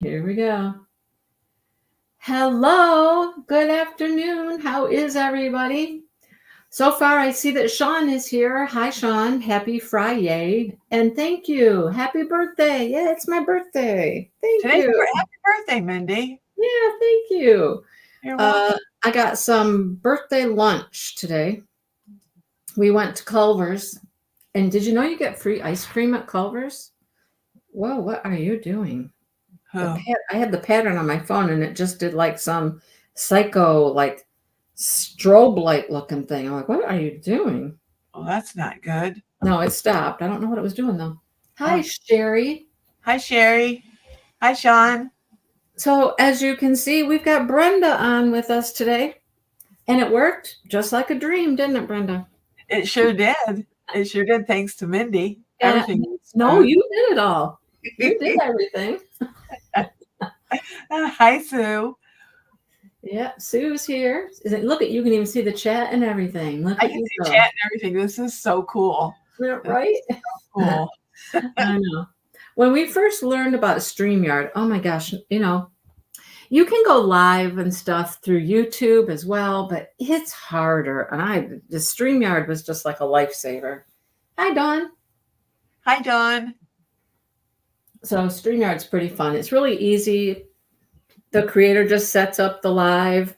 Here we go. Hello, good afternoon. How is everybody? So far, I see that Sean is here. Hi, Sean. Happy Friday. And thank you. Happy birthday. Yeah, it's my birthday. Thank Today's you. happy birthday, Mindy. Yeah, thank you. You're welcome. I got some birthday lunch today. We went to Culver's. And did you know you get free ice cream at Culver's? Whoa, what are you doing? Who? I had the pattern on my phone and it just did like some psycho, like strobe light looking thing. I'm like, what are you doing? Well, that's not good. No, it stopped. I don't know what it was doing though. Hi, Oh. Sherry. Hi, Sherry. Hi, Sean. So, as you can see, we've got Brenda on with us today. And it worked just like a dream, didn't it, Brenda? It sure did. It sure did, thanks to Mindy. Yeah. Everything was No, smooth. you did it all. You did everything. Hi, Sue. Yeah, Sue's here. Look at you can even see the chat and everything. Look I at can you see go. chat and everything. This is so cool. Isn't that This right? is so cool. I know. When we first learned about StreamYard, oh my gosh, you can go live and stuff through YouTube as well, but it's harder. And the StreamYard was just like a lifesaver. Hi, Dawn. Hi, Dawn. So StreamYard's pretty fun. It's really easy. The creator just sets up the live,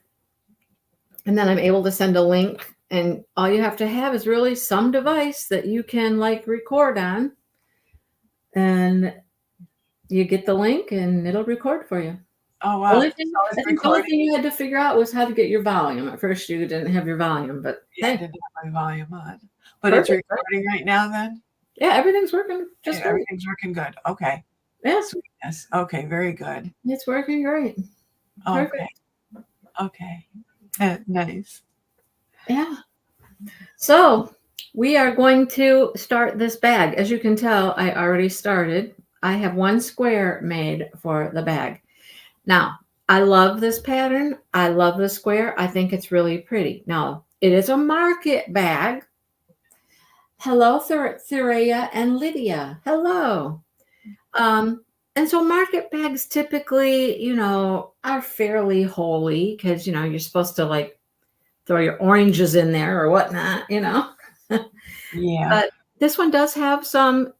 and then I'm able to send a link. And all you have to have is really some device that you can like record on. And you get the link and it'll record for you. Oh, wow. I think the only thing you had to figure out was how to get your volume. At first, you didn't have your volume, but Yeah, I hey, didn't have my volume on. But perfect, it's recording right now then? yeah, everything's working just Yeah, great. everything's working good. Okay. Yeah, Sweetness. Okay, very good. it's working great. Perfect. Okay. Okay. Nice. Yeah. So we are going to start this bag. As you can tell, I already started. I have one square made for the bag. Now, I love this pattern. I love the square. I think it's really pretty. Now, it is a market bag. Hello, Thurea and Lydia. Hello. And so market bags typically, are fairly holy because, you're supposed to like throw your oranges in there or whatnot. Yeah. But this one does have it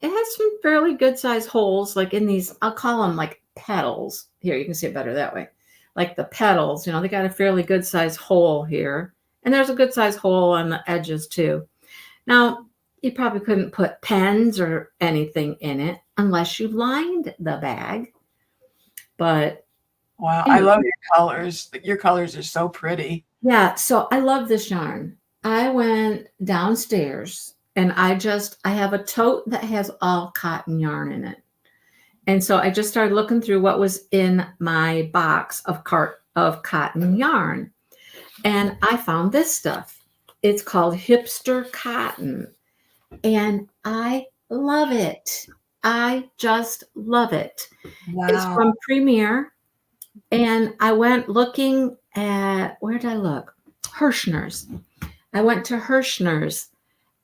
has some fairly good size holes, like in these, I'll call them like petals. Here, you can see it better that way. Like the petals, they got a fairly good size hole here. And there's a good size hole on the edges too. Now, you probably couldn't put pens or anything in it unless you lined the bag. But wow, I love your colors. Your colors are so pretty. Yeah, so I love this yarn. I went downstairs and I have a tote that has all cotton yarn in it. And so I just started looking through what was in my box of cotton yarn. And I found this stuff. It's called hipster cotton. And I love it. I just love it. Wow. It's from Premier. And I went looking at, where did I look? Hirschner's. I went to Hirschner's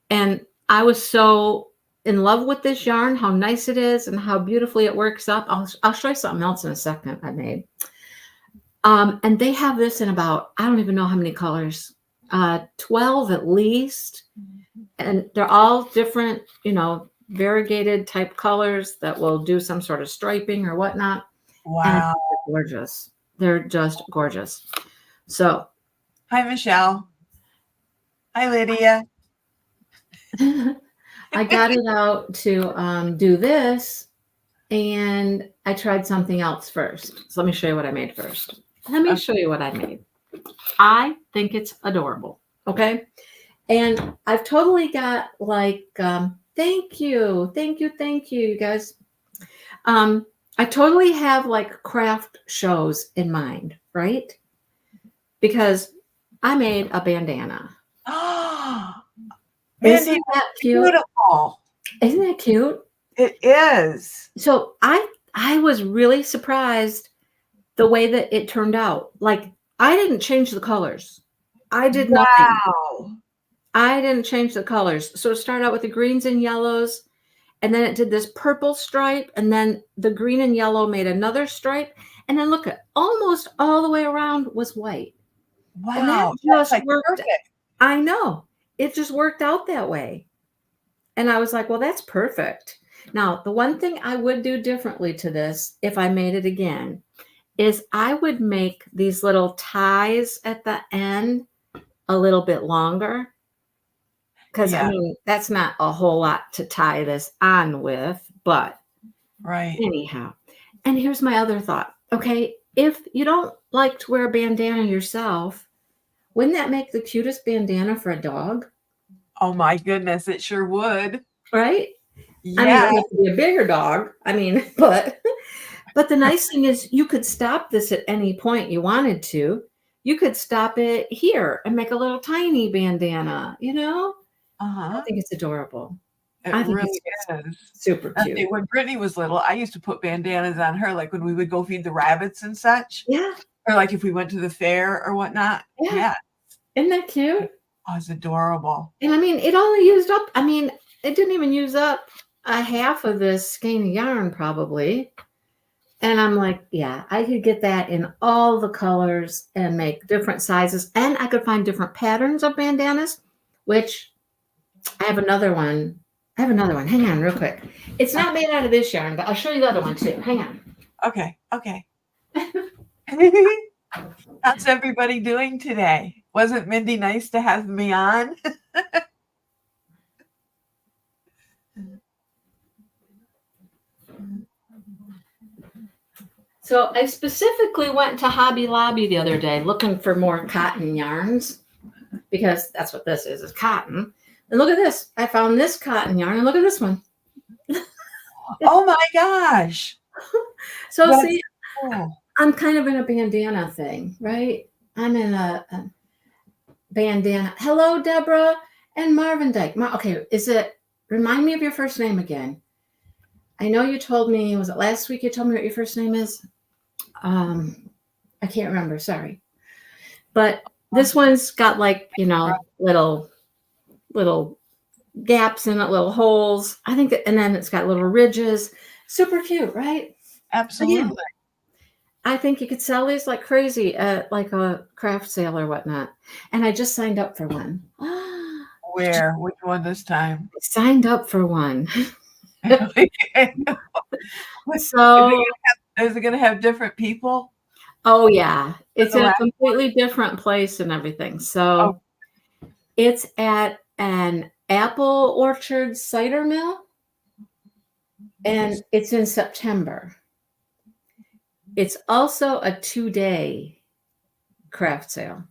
and I was so in love with this yarn, how nice it is and how beautifully it works up. I'll show you something else in a second I made. And they have this in about, I don't even know how many colors, 12 at least. And they're all different, variegated type colors that will do some sort of striping or whatnot. Wow. And they're gorgeous. They're just gorgeous. So. Hi, Michelle. Hi, Lydia. I got it out to do this, and I tried something else first. So let me show you what I made first. Let me show you what I made. I think it's adorable. Okay. And I've totally got like, thank you, you guys. I totally have like craft shows in mind, right? Because I made a bandana. Isn't that cute? Beautiful. Isn't that cute? It is. So I was really surprised the way that it turned out. Like I didn't change the colors. I did nothing. I didn't change the colors. So it started out with the greens and yellows. and then it did this purple stripe, and then the green and yellow made another stripe, and then look at almost all the way around was white. And that Wow, that's just like worked. perfect. I know. It just worked out that way. And I was like, well, that's perfect. Now, the one thing I would do differently to this if I made it again is I would make these little ties at the end a little bit longer. Because I Yeah, mean, that's not a whole lot to tie this on with, but right. anyhow. And here's my other thought. Okay, if you don't like to wear a bandana yourself, wouldn't that make the cutest bandana for a dog? Oh my goodness, it sure would. Right? I mean, it Yeah. would have to be a bigger dog. I mean, but the nice thing is you could stop this at any point you wanted to. You could stop it here and make a little tiny bandana, you know? I Uh-huh. think it's adorable. It I think really it's just is. super I cute. think when Brittany was little, I used to put bandanas on her, like when we would go feed the rabbits and such, Yeah, or like if we went to the fair or whatnot. yeah. Yeah. Isn't that cute? Oh, it's adorable. And I mean, it only used up, I mean, it didn't even use up a half of this skein of yarn probably. And I'm like, yeah, I could get that in all the colors and make different sizes. And I could find different patterns of bandanas, which I have another one. I have another one. Hang on real quick. It's not made out of this yarn, but I'll show you the other one too. Hang on. Okay. Okay. How's everybody doing today? Wasn't Mindy nice to have me on? So I specifically went to Hobby Lobby the other day looking for more cotton yarns because that's what this is cotton. And look at this. I found this cotton yarn and look at this one. Oh my gosh. So That's see, cool. I'm kind of in a bandana thing, right? I'm in a bandana. Hello, Deborah and Marvin Dyke. Okay, remind me of your first name again. I know you told me, was it last week you told me what your first name is? I can't remember, sorry. But this one's got like, little gaps in it, little holes. I think and then it's got little ridges. Super cute, right? Absolutely. Again, I think you could sell these like crazy at like a craft sale or whatnot. And I just signed up for one. Where? Which one this time? I signed up for one. So, So, is it going to have different people? oh yeah, it's The in a last completely different place and everything. So it's at an apple orchard cider mill, and it's in September. It's also a 2-day craft sale.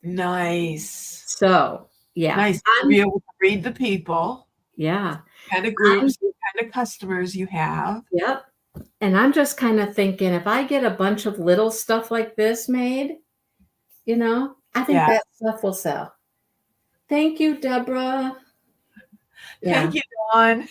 Nice. So yeah, Nice to be able to read the people. Yeah. Kind of groups, kind of customers you have. Yep. And I'm just kind of thinking if I get a bunch of little stuff like this made, I think that stuff will sell. Thank you, Deborah. Thank you, Dawn.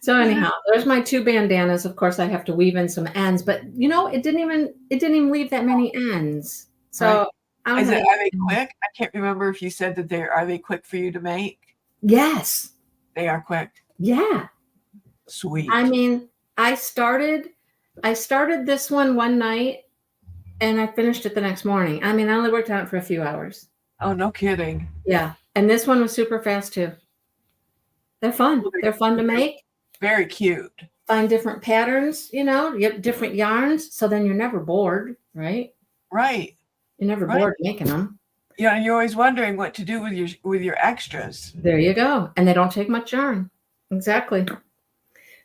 So anyhow, there's my 2 bandanas. Of course, I have to weave in some ends, but it didn't even leave that many ends. So right. Are they quick? I can't remember if you said that are they quick for you to make? Yes. They are quick. Yeah. Sweet. I mean, I started this one night and I finished it the next morning. I mean, I only worked on it for a few hours. Oh, no kidding. Yeah. And this one was super fast too. They're fun. They're fun to make. Very cute. Find different patterns, you have different yarns. So then you're never bored, right? Right. You're never bored making them. Yeah, and you're always wondering what to do with your extras. There you go. And they don't take much yarn. Exactly.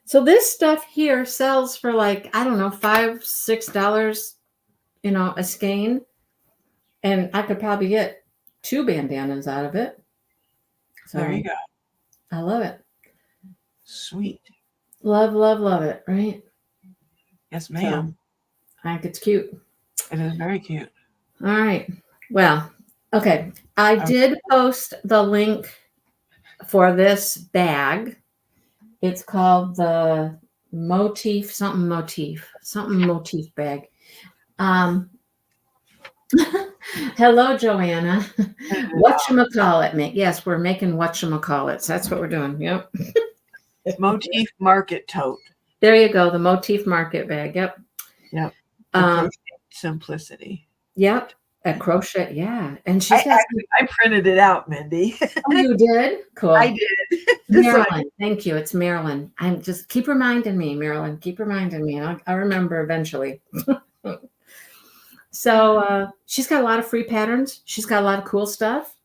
So this stuff here sells for like, I don't know, $5, $6, a skein. And I could probably get 2 bandanas out of it. So there you go. I love it. Sweet. Love, love, love it, right? Yes, ma'am. So, I think it's cute. It is very cute. All right. Well, okay. I did post the link for this bag. It's called the Motif bag. Hello, Joanna. Whatchamacallit? Yes, we're making whatchamacallits. That's what we're doing. Yep. Motif market tote. There you go. The Motif market bag. Yep. Yep. Um, Simplicity. yep. A crochet. Yeah. And she's got I printed it out, Mindy. Oh, you did? Cool. I did. Marilyn. Thank you. It's Marilyn. I'm just keep reminding me, Marilyn. Keep reminding me. I'll remember eventually. So she's got a lot of free patterns. She's got a lot of cool stuff.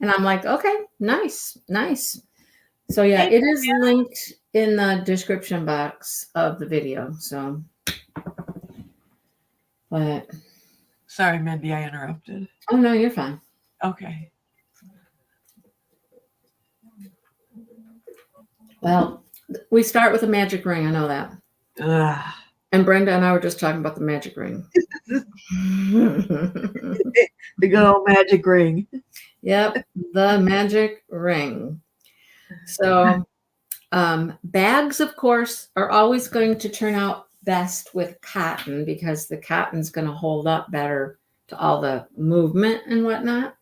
And I'm like, okay, nice, nice. So yeah, it is linked in the description box of the video. So, but sorry, Mindy, I interrupted. Oh no, you're fine. Okay. Well, we start with a magic ring. I know that. Ugh. And Brenda and I were just talking about the magic ring. The good old magic ring. Yep, the magic ring. So bags, of course, are always going to turn out best with cotton because the cotton's going to hold up better to all the movement and whatnot.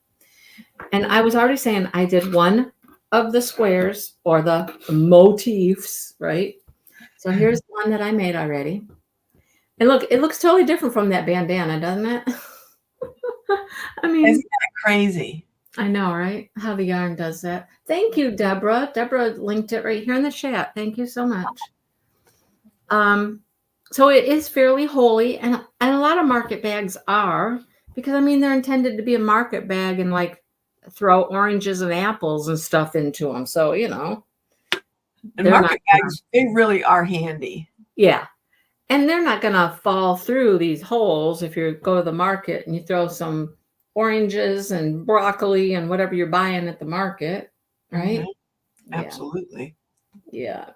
And I was already saying I did one of the squares or the motifs, right? So here's one that I made already. And look, it looks totally different from that bandana, doesn't it? I mean, isn't that crazy? I know, right? How the yarn does that. Thank you, Deborah. Deborah linked it right here in the chat. Thank you so much. So it is fairly holey, and a lot of market bags are, because I mean they're intended to be a market bag and like throw oranges and apples and stuff into them. So you know, and market bags, they really are handy. Yeah. And they're not going to fall through these holes if you go to the market and you throw some oranges and broccoli and whatever you're buying at the market, right? Mm-hmm. Absolutely. Yeah.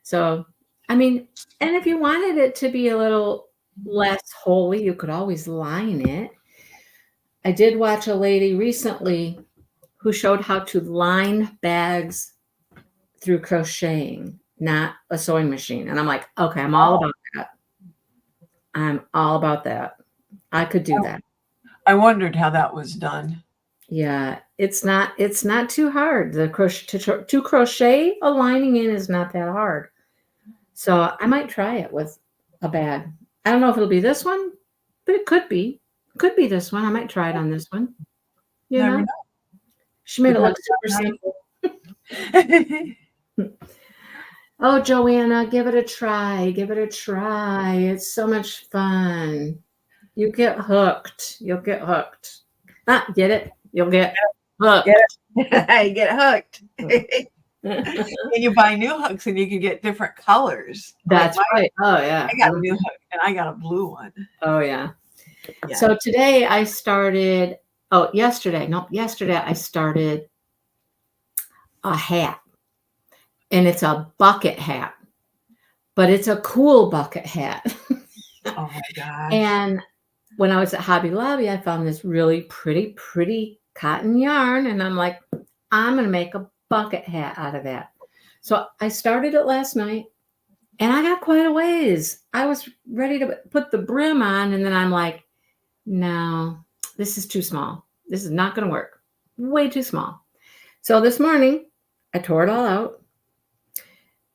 So, I mean, and if you wanted it to be a little less holey, you could always line it. I did watch a lady recently who showed how to line bags through crocheting, not a sewing machine. And I'm like, okay, I'm all about that. I'm all about that. I could do that. I wondered how that was done. Yeah, it's not too hard. The to crochet a lining in is not that hard. So I might try it with a bag. I don't know if it'll be this one, but it could be. Could be this one. I might try it on this one. You know? She made it look super simple. Oh, Joanna, give it a try. Give it a try. It's so much fun. You get hooked. You'll get hooked. Get it? You'll get hooked. You get hooked. And you buy new hooks and you can get different colors. That's right. Oh, yeah. I got a new hook and I got a blue one. Oh, yeah. So today I started, yesterday I started a hat. And it's a bucket hat, but it's a cool bucket hat. Oh my gosh. And when I was at Hobby Lobby, I found this really pretty cotton yarn. And I'm like, I'm going to make a bucket hat out of that. So I started it last night and I got quite a ways. I was ready to put the brim on. And then I'm like, no, this is too small. This is not going to work. Way too small. So this morning I tore it all out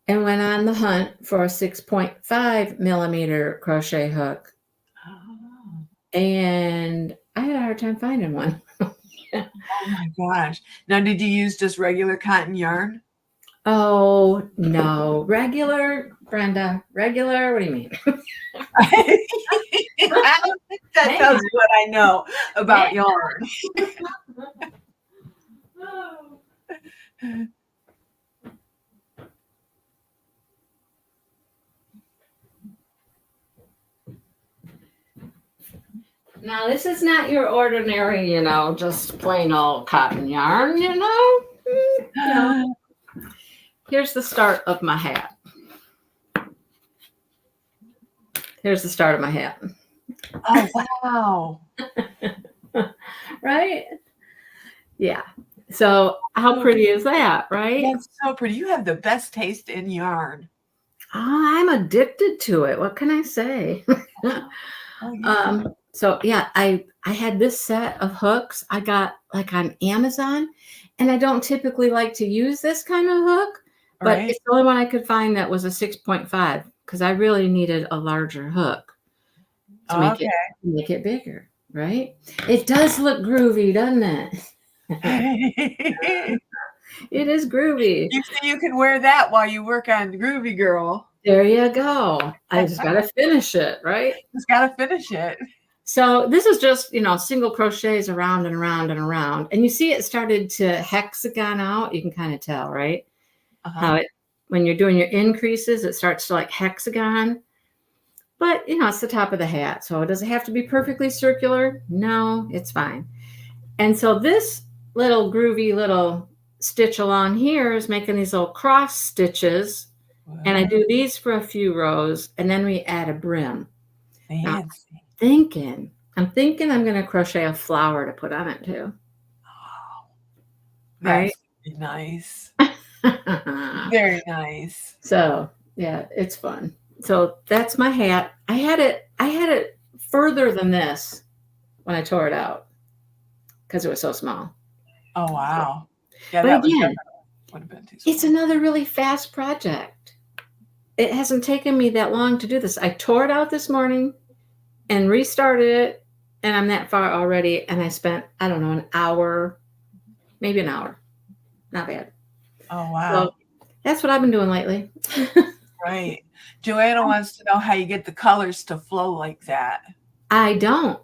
and went on the hunt for a 6.5 millimeter crochet hook. Oh. And I had a hard time finding one. Oh my gosh. Now, did you use just regular cotton yarn? Oh, no. Regular, Brenda. Regular? What do you mean? That tells you what I know about yarn. Now, this is not your ordinary, just plain old cotton yarn, No. Here's the start of my hat. Here's the start of my hat. Oh, wow. Right? Yeah. So how pretty is that, right? That's so pretty. You have the best taste in yarn. Oh, I'm addicted to it. What can I say? So yeah, I had this set of hooks I got like on Amazon, and I don't typically like to use this kind of hook, but Right. it's the only one I could find that was a 6.5 because I really needed a larger hook to Okay. make it bigger, right? It does look groovy, doesn't it? You It is groovy. see, you can wear that while you work on Groovy Girl. There you go. I just got to finish it, right? Just gotta finish it. So this is just, single crochets around and around and around. And you see it started to hexagon out. You can kind of tell, right? Uh-huh. How when you're doing your increases, it starts to like hexagon. But, it's the top of the hat. So does it have to be perfectly circular? No, it's fine. And so this little groovy little stitch along here is making these little cross stitches. And I do these for a few rows, and then we add a brim. Now, Fancy. I'm thinking I'm going to crochet a flower to put on it too. Oh, Right? that's nice. Very nice. So yeah, it's fun. So that's my hat. I had it further than this when I tore it out because it was so small. Oh wow. Yeah, But that was again, would have been too small. it's another really fast project. It hasn't taken me that long to do this. I tore it out this morning and restarted it, and I'm that far already. And I spent, I don't know, an hour, maybe an hour. Not bad. Oh wow. So that's what I've been doing lately. Right. Joanna wants to know how you get the colors to flow like that. I don't.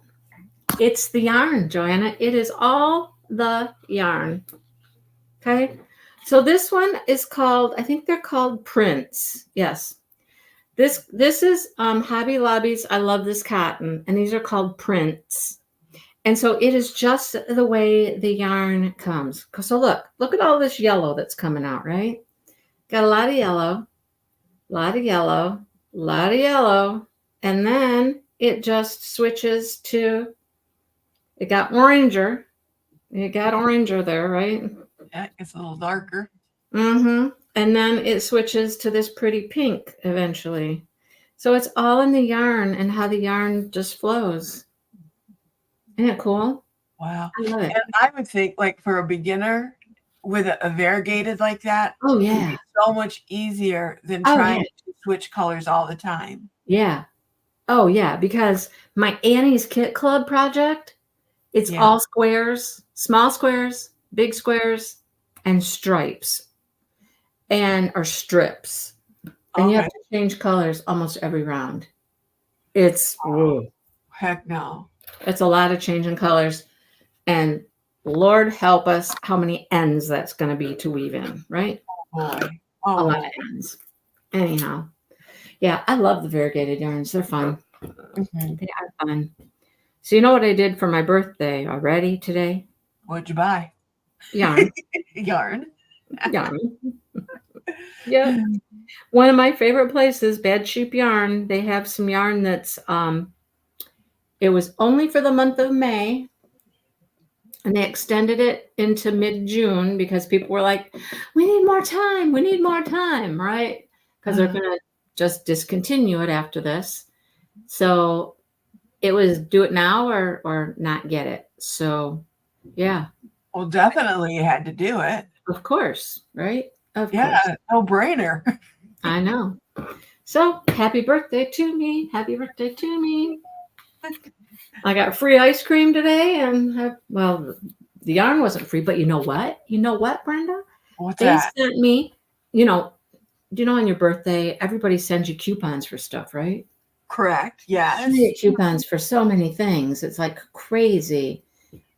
It's the yarn, Joanna. It is all the yarn. Okay. So this one is called, I think they're called prints. Yes. This is Hobby Lobby's. I love this cotton, and these are called prints. And so it is just the way the yarn comes. So look at all this yellow that's coming out, right? Got a lot of yellow, lot of yellow, lot of yellow, and then it just switches to, it got oranger. It got oranger there, right? Yeah, it's a little darker. Mm-hmm. And then it switches to this pretty pink eventually. So it's all in the yarn and how the yarn just flows. Isn't it cool? Wow. I love it. And I would think, like, for a beginner with a variegated like that, Oh, it'd yeah. be so much easier than Oh, trying yeah. to switch colors all the time. Yeah. Oh, yeah. Because my Annie's Kit Club project, it's Yeah. all squares, small squares, big squares, and stripes or strips. And you have Okay. to change colors almost every round. It's Heck no. it's a lot of changing colors. And Lord help us how many ends that's going to be to weave in, right? Boy. A Oh, lot of ends. Anyhow. Yeah, I love the variegated yarns. They're fun. mhm. They are fun. So you know what I did for my birthday already today? What'd you buy? Yarn. Yarn. Yarn. Yep. One of my favorite places, Bad Sheep Yarn, they have some yarn that's it was only for the month of May, and they extended it into mid-June because people were like, we need more time, right? Because they're gonna just discontinue it after this. So it was do it now or not get it. So yeah, Well, definitely you had to do it. of course, right? Of Yeah, course. no brainer. I know. So happy birthday to me. Happy birthday to me. I got free ice cream today, and well, the yarn wasn't free, but you know what? You know what, Brenda? What's They that? sent me, on your birthday, everybody sends you coupons for stuff, right? Correct. Yes. You get coupons for so many things. It's like crazy.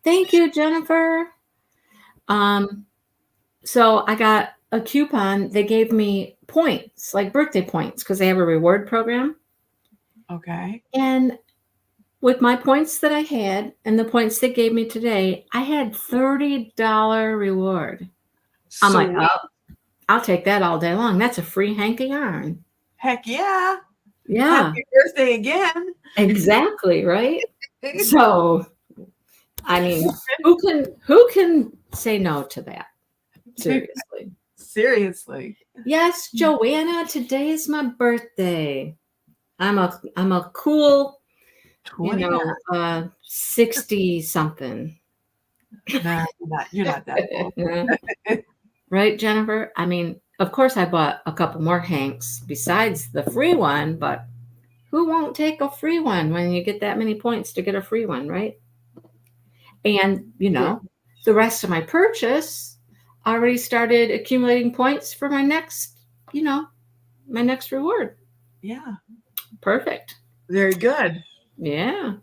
Thank you, Jennifer. So I got a coupon. They gave me points, like birthday points, because they have a reward program. Okay. And with my points that I had and the points they gave me today, I had $30 reward. I'm like, Sweet. oh, I'll take that all day long. That's a free hank of yarn. Heck yeah. Yeah, Happy birthday again. exactly, right? So, I mean, who can say no to that? Seriously. Seriously. Yes, Joanna, today is my birthday. I'm a cool 29. 60 something. No, you're not that old. Right, Jennifer? I mean, of course, I bought a couple more hanks besides the free one, but who won't take a free one when you get that many points to get a free one, right? And, the rest of my purchase already started accumulating points for my next, my next reward. Yeah. Perfect. Very good. Yeah.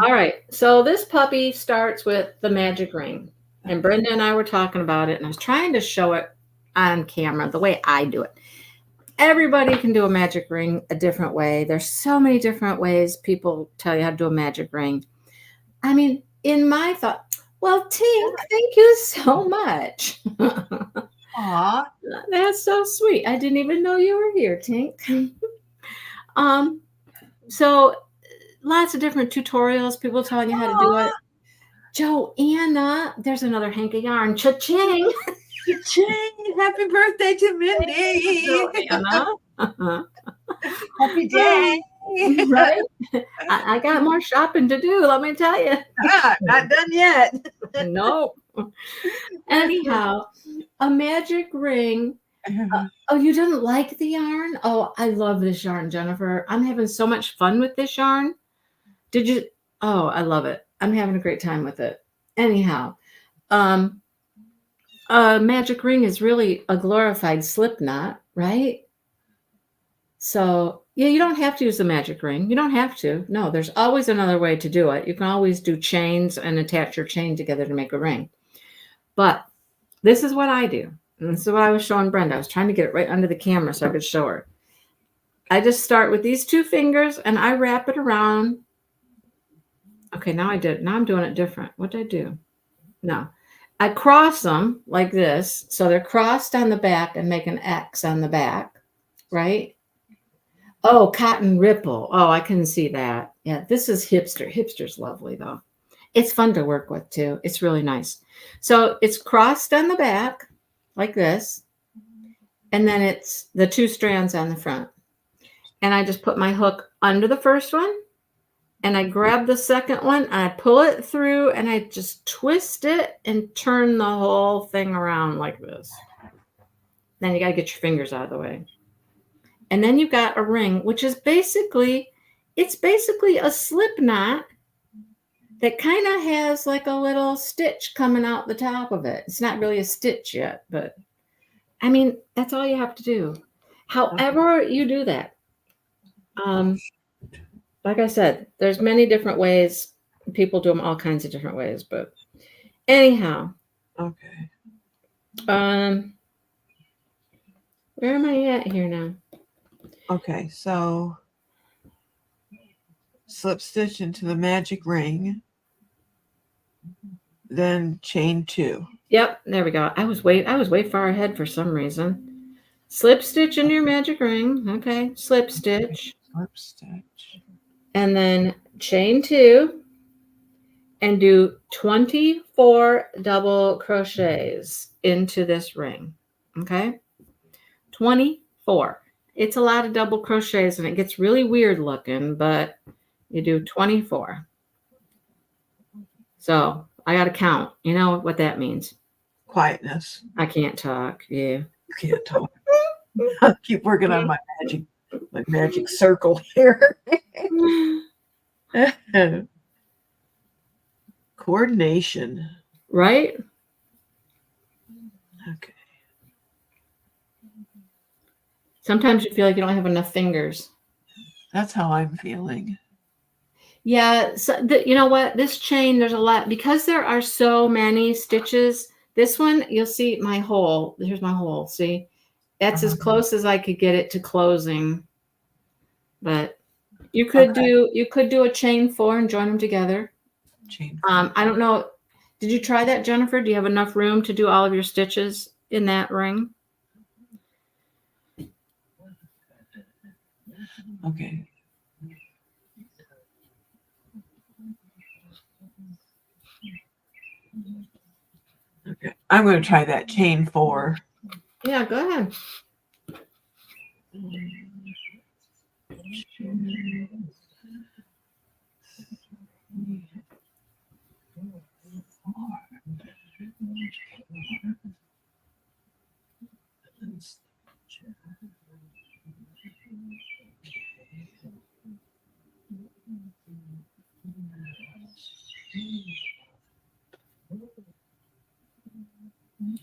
All right. So this puppy starts with the magic ring. And Brenda and I were talking about it, and I was trying to show it on camera the way I do it. Everybody can do a magic ring a different way. There's so many different ways people tell you how to do a magic ring. I mean, in my thought, well, Tink, thank you so much. Aw. That's so sweet. I didn't even know you were here, Tink. So lots of different tutorials, people telling you how to do it. Joanna, there's another hank of yarn. Cha-ching. Cha-ching. Happy birthday to Mindy. Joanna. Happy day. Right? I got more shopping to do, let me tell you. Not done yet. Nope. Anyhow, a magic ring. Oh, you didn't like the yarn? Oh, I love this yarn, Jennifer. I'm having so much fun with this yarn. Did you? Oh, I love it. I'm having a great time with it. Anyhow, a magic ring is really a glorified slip knot, right? So, yeah, you don't have to use the magic ring. You don't have to. No, there's always another way to do it. You can always do chains and attach your chain together to make a ring. But this is what I do. And this is what I was showing Brenda. I was trying to get it right under the camera so I could show her. I just start with these two fingers and I wrap it around. Okay, now I did. Now I'm doing it different. What did I do? No. I cross them like this. So they're crossed on the back and make an X on the back, right? Oh, cotton ripple. Oh, I couldn't see that. Yeah, this is hipster. Hipster's lovely, though. It's fun to work with, too. It's really nice. So it's crossed on the back like this. And then it's the two strands on the front. And I just put my hook under the first one. And I grab the second one. And I pull it through. And I just twist it and turn the whole thing around like this. Then you got to get your fingers out of the way. And then you've got a ring, which is basically a slip knot that kind of has like a little stitch coming out the top of it. It's not really a stitch yet, but I mean, that's all you have to do. However you do that. Like I said, there's many different ways. People do them all kinds of different ways, but anyhow. Okay. Where am I at here now? Okay, so slip stitch into the magic ring, then chain 2. Yep, there we go. I was way far ahead for some reason. Slip stitch into your magic ring. Okay, slip stitch. Slip stitch. And then chain 2 and do 24 double crochets into this ring. Okay? 24. It's a lot of double crochets and it gets really weird looking, but you do 24. So I got to count. You know what that means? Quietness. I can't talk. Yeah. You can't talk. I'll keep working on my magic circle here. Coordination. Right? Okay. Sometimes you feel like you don't have enough fingers. That's how I'm feeling. Yeah. So you know what? This chain, there's a lot. Because there are so many stitches, this one, you'll see my hole. Here's my hole. See? That's as close as I could get it to closing. But you could do a chain 4 and join them together. Chain 4. I don't know. Did you try that, Jennifer? Do you have enough room to do all of your stitches in that ring? Okay. Okay. I'm going to try that chain 4. Yeah, go ahead.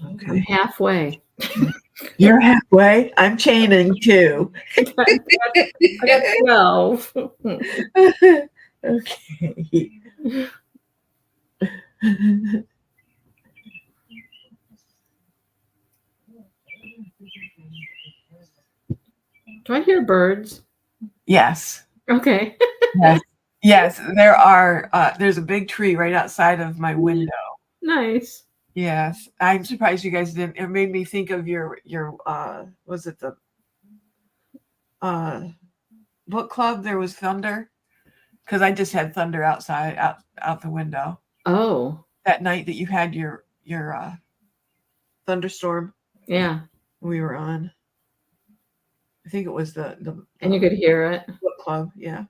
I'm Okay. halfway. You're halfway. I'm chaining too. I got 12. Okay. Do I hear birds? Yes. Okay. Yes. Yes. There are. There's a big tree right outside of my window. Nice. Yes. I'm surprised you guys didn't. It made me think of your was it the book club? There was thunder because I just had thunder outside out the window Oh, that night that you had your thunderstorm yeah. we were on. I think it was the And you could hear it. book club. Yeah.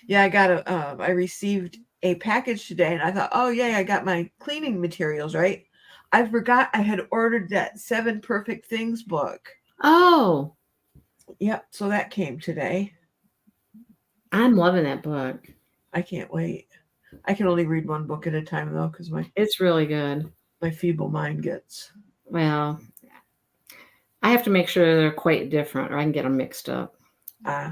Yeah, I received a package today and I thought, oh yeah, I got my cleaning materials, right? I forgot I had ordered that 7 Perfect Things book. Oh, Yep, so that came today. I'm loving that book. I can't wait. I can only read one book at a time though, because It's really good. my feeble mind gets Well, I have to make sure they're quite different or I can get them mixed up.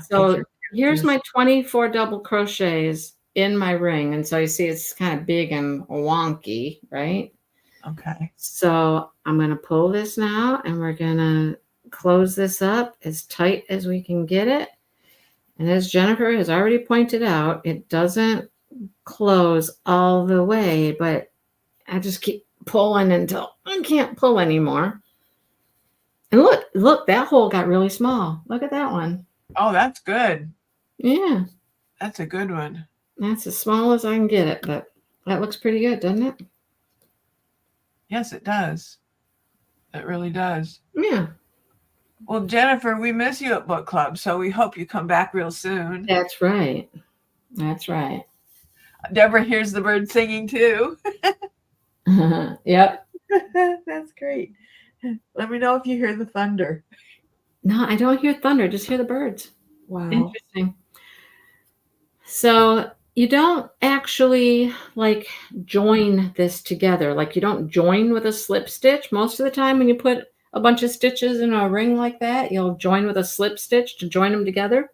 So here's my 24 double crochets in my ring. And so you see it's kind of big and wonky, right? Okay. So I'm going to pull this now and we're going to close this up as tight as we can get it. And as Jennifer has already pointed out, it doesn't close all the way, but I just keep pulling until I can't pull anymore. And look, that hole got really small. Look at that one. Oh, that's good. Yeah. That's a good one. That's as small as I can get it, but that looks pretty good, doesn't it? Yes, it does. It really does. Yeah. Well, Jennifer, we miss you at book club, so we hope you come back real soon. That's right. That's right. Deborah hears the bird singing too. Yep. That's great. Let me know if you hear the thunder. No, I don't hear thunder, just hear the birds. Wow. Interesting. So you don't actually like join this together. Like you don't join with a slip stitch. Most of the time when you put a bunch of stitches in a ring like that, you'll join with a slip stitch to join them together.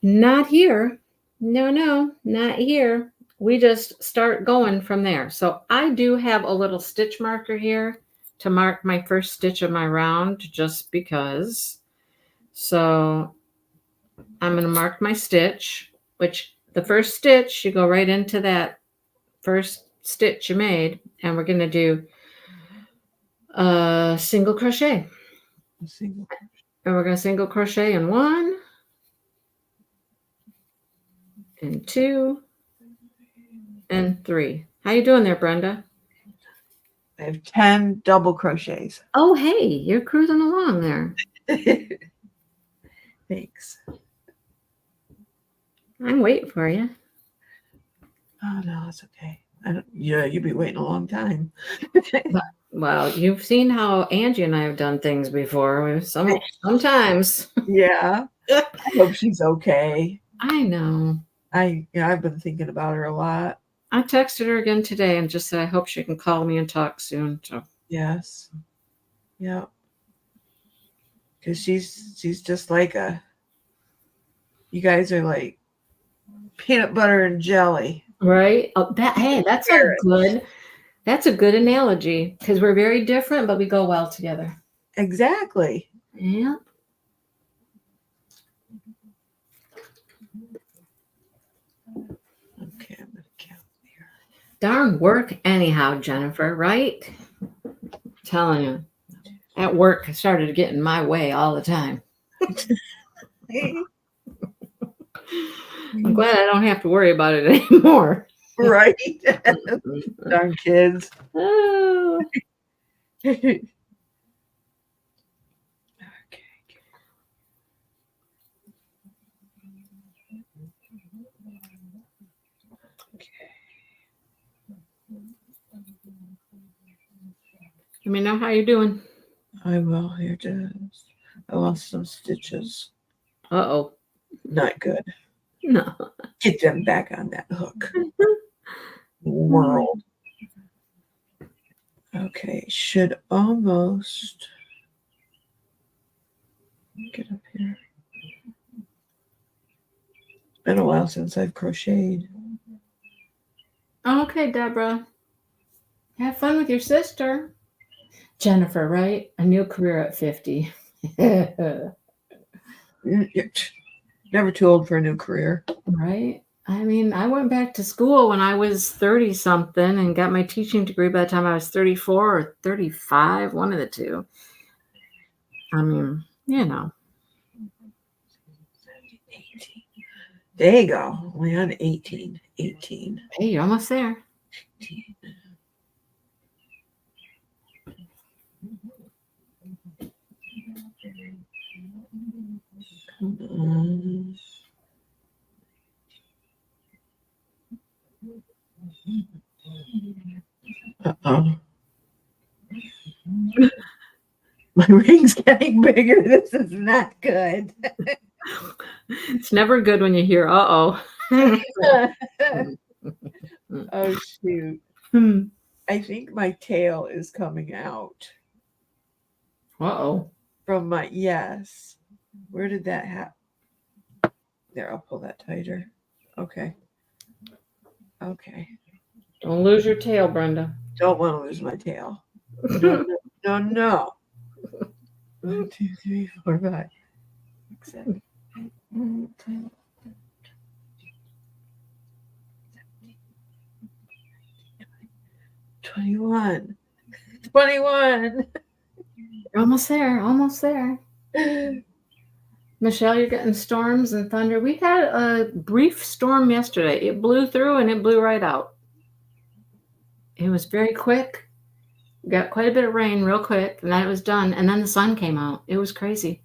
Not here. No, not here. We just start going from there. So I do have a little stitch marker here to mark my first stitch of my round just because. So I'm going to mark my stitch, which the first stitch, you go right into that first stitch you made, and we're going to do a single crochet. And we're going to single crochet in 1 and 2 and 3. How you doing there, Brenda? I have 10 double crochets. Oh, hey, you're cruising along there. Thanks. I'm waiting for you. Oh, no, it's okay. Yeah, you'd be waiting a long time. Well, you've seen how Angie and I have done things before. Sometimes. Yeah. I hope she's okay. I know. I've been thinking about her a lot. I texted her again today and just said I hope she can call me and talk soon. So. Yes. Yeah. Because she's just like you guys are like peanut butter and jelly. Right? Oh, that's a good analogy because we're very different, but we go well together. Exactly. Yeah. Okay, I'm gonna count here. Darn work anyhow, Jennifer, right? I'm telling you. At work, I started getting in my way all the time. I'm glad I don't have to worry about it anymore. Right? Darn kids. Oh. Okay. Let me know how you're doing. I will. Here it is. I lost some stitches. Uh-oh. Not good. No. Get them back on that hook. World. Okay, should almost get up here. It's been a while since I've crocheted. Okay, Deborah. Have fun with your sister. Jennifer, right? A new career at 50. Never too old for a new career. Right? I mean, I went back to school when I was 30 something and got my teaching degree by the time I was 34 or 35, one of the two. I mean, you know. 18. There you go. We're on 18. 18. Hey, you're almost there. 18. Come on. Uh-oh. My ring's getting bigger. This is not good. It's never good when you hear, uh-oh. Oh, shoot. I think my tail is coming out. Uh-oh. From my, yes. Where did that happen? There, I'll pull that tighter. Okay. Okay. Don't lose your tail, Brenda. Don't want to lose my tail. No, no, no. 1, 2, 3, 4, 5, 6, 7, 8, 9, 10, 21. 21. You're almost there. Almost there. Michelle, you're getting storms and thunder. We had a brief storm yesterday. It blew through and it blew right out. It was very quick. We got quite a bit of rain real quick, and then it was done. And then the sun came out. It was crazy.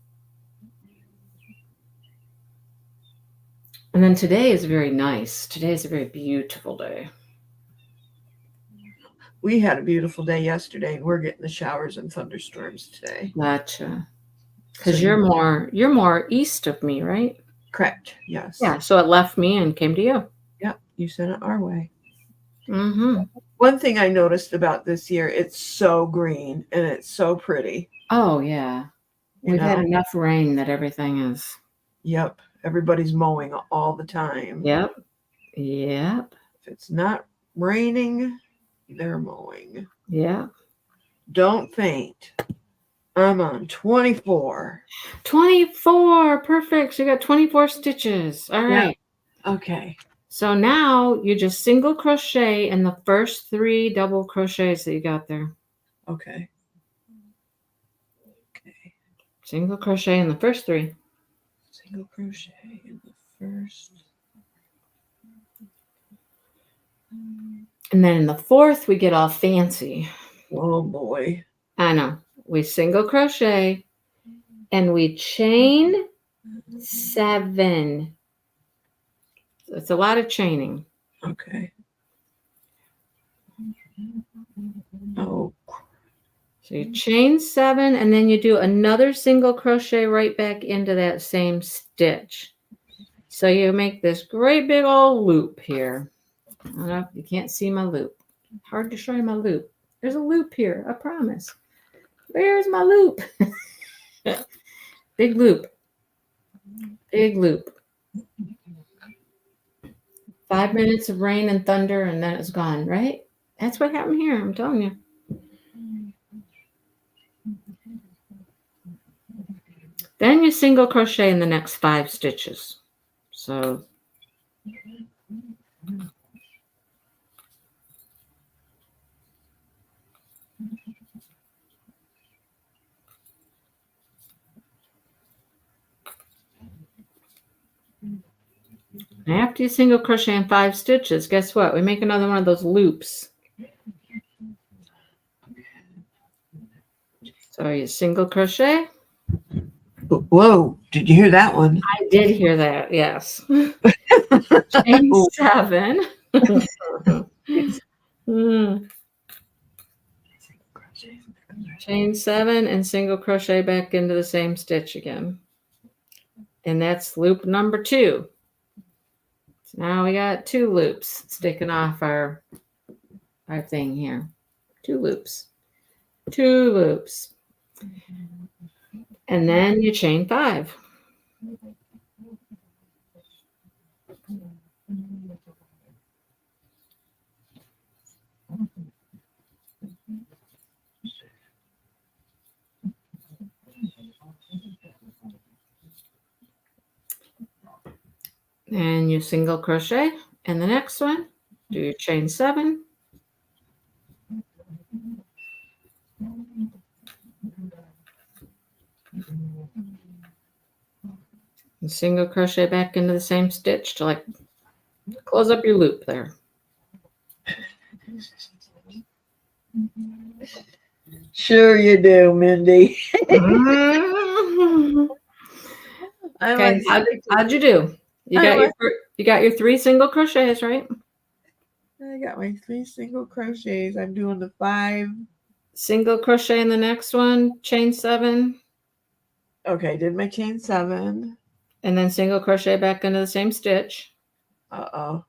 And then today is very nice. Today is a very beautiful day. We had a beautiful day yesterday, and we're getting the showers and thunderstorms today. Gotcha. Because you're more east of me, right? Correct. Yes. Yeah. So it left me and came to you. Yep. You sent it our way. Mm-hmm. One thing I noticed about this year, it's so green and it's so pretty. Oh, yeah. We've had enough rain that everything is. Yep. Everybody's mowing all the time. Yep. Yep. If it's not raining, they're mowing. Yeah. Don't faint. I'm on 24. 24. Perfect. So you got 24 stitches. All right. Yeah. Okay. So now you just single crochet in the first 3 double crochets that you got there. Okay. Okay. Single crochet in the first 3. Single crochet in the first. And then in the 4th, we get all fancy. Oh boy. I know. We single crochet and we chain 7. It's a lot of chaining. Okay. Oh. So you chain 7 and then you do another single crochet right back into that same stitch. So you make this great big old loop here. I don't know if you can't see my loop. Hard to show you my loop. There's a loop here, I promise. Where's my loop? Big loop. Big loop. 5 minutes of rain and thunder and then it's gone, right? That's what happened here, I'm telling you. Then you single crochet in the next 5 stitches. So after you single crochet in 5 stitches, guess what? We make another one of those loops. So you single crochet. Whoa, did you hear that one? I did hear that, yes. Chain 7. chain 7 and single crochet back into the same stitch again. And that's loop number 2. So now we got 2 loops sticking off our thing here. 2 loops. 2 loops. And then you chain 5. And you single crochet in the next one, do your chain 7. And single crochet back into the same stitch to like close up your loop there. Sure you do, Mindy. Okay, how'd you do? You got your 3 single crochets, right? I got my 3 single crochets. I'm doing the 5. Single crochet in the next one, chain 7. Okay, did my chain 7. And then single crochet back into the same stitch. Uh-oh.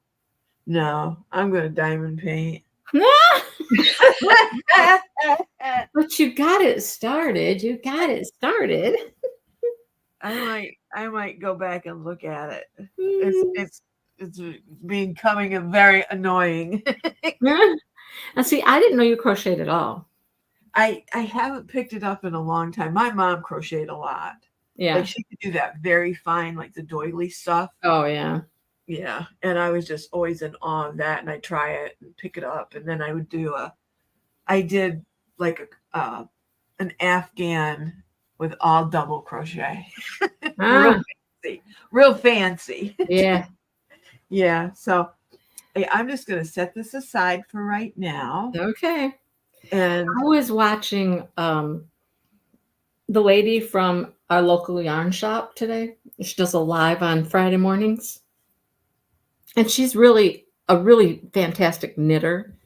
No, I'm going to diamond paint. But you got it started. You got it started. I might go back and look at it. It's becoming very annoying. And see, I didn't know you crocheted at all. I haven't picked it up in a long time. My mom crocheted a lot. Yeah. Like she could do that very fine, like the doily stuff. Oh yeah. Yeah. And I was just always in awe of that. And I'd try it and pick it up. And then I did like an Afghan with all double crochet. Real fancy. Yeah. Yeah. So I'm just going to set this aside for right now. Okay. And I was watching the lady from our local yarn shop today. She does a live on Friday mornings. And she's a really fantastic knitter.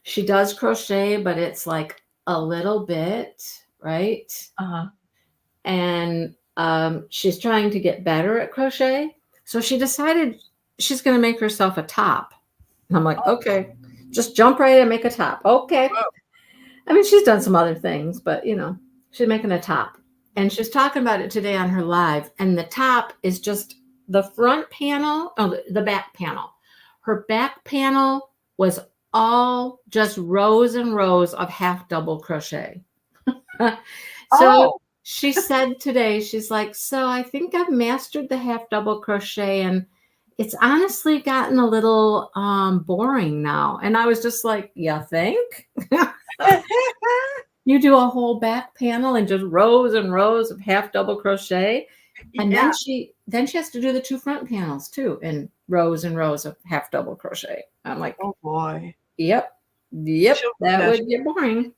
She does crochet, but it's like a little bit, right? And she's trying to get better at crochet. So she decided she's going to make herself a top. And I'm like, okay, just jump right in and make a top. Okay. Whoa. I mean, she's done some other things, but she's making a top. And she's talking about it today on her live. And the top is just the front panel, the back panel. Her back panel was all just rows and rows of half double crochet. So she said today, she's like, so I think I've mastered the half double crochet and it's honestly gotten a little boring now. And I was just like, you think? You do a whole back panel and just rows and rows of half double crochet. And then she has to do the 2 front panels too, and rows of half double crochet. I'm like, oh boy. Yep. That would get boring.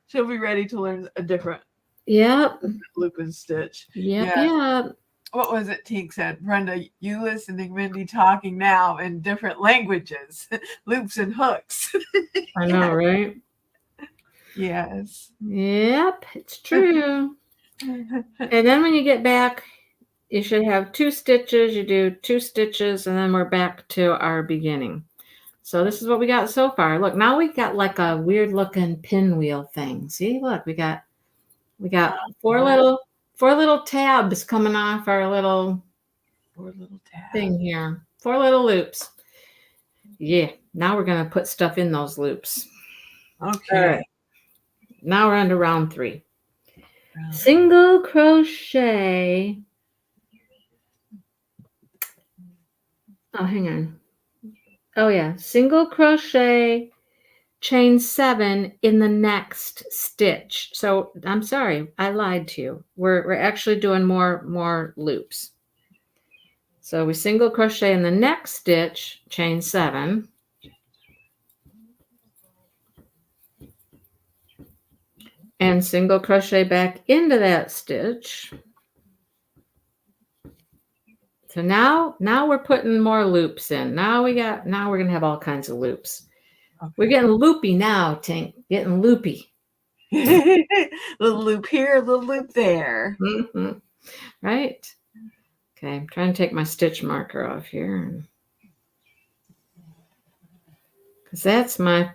She'll be ready to learn a different loop and stitch. Yep. What was it Tink said? Brenda, you listening, Mindy talking now in different languages, loops and hooks. I know, right? Yes. Yep, it's true. And then when you get back, you should have 2 stitches. You do 2 stitches, and then we're back to our beginning. So this is what we got so far. Look, now we got like a weird looking pinwheel thing. See, look, we got 4 little tabs coming off our little 4 little tabs thing here. 4 little loops. Yeah. Now we're gonna put stuff in those loops. Okay. All right. Now we're on to round 3. Single crochet. Oh, hang on. Oh yeah, single crochet, chain 7 in the next stitch. So I'm sorry, I lied to you. We're actually doing more loops. So we single crochet in the next stitch, chain 7. And single crochet back into that stitch. So now we're putting more loops in. Now we're gonna have all kinds of loops. Okay. We're getting loopy now, Tink. Getting loopy. Little loop here, little loop there. Mhm. Right. Okay, I'm trying to take my stitch marker off here. Because that's the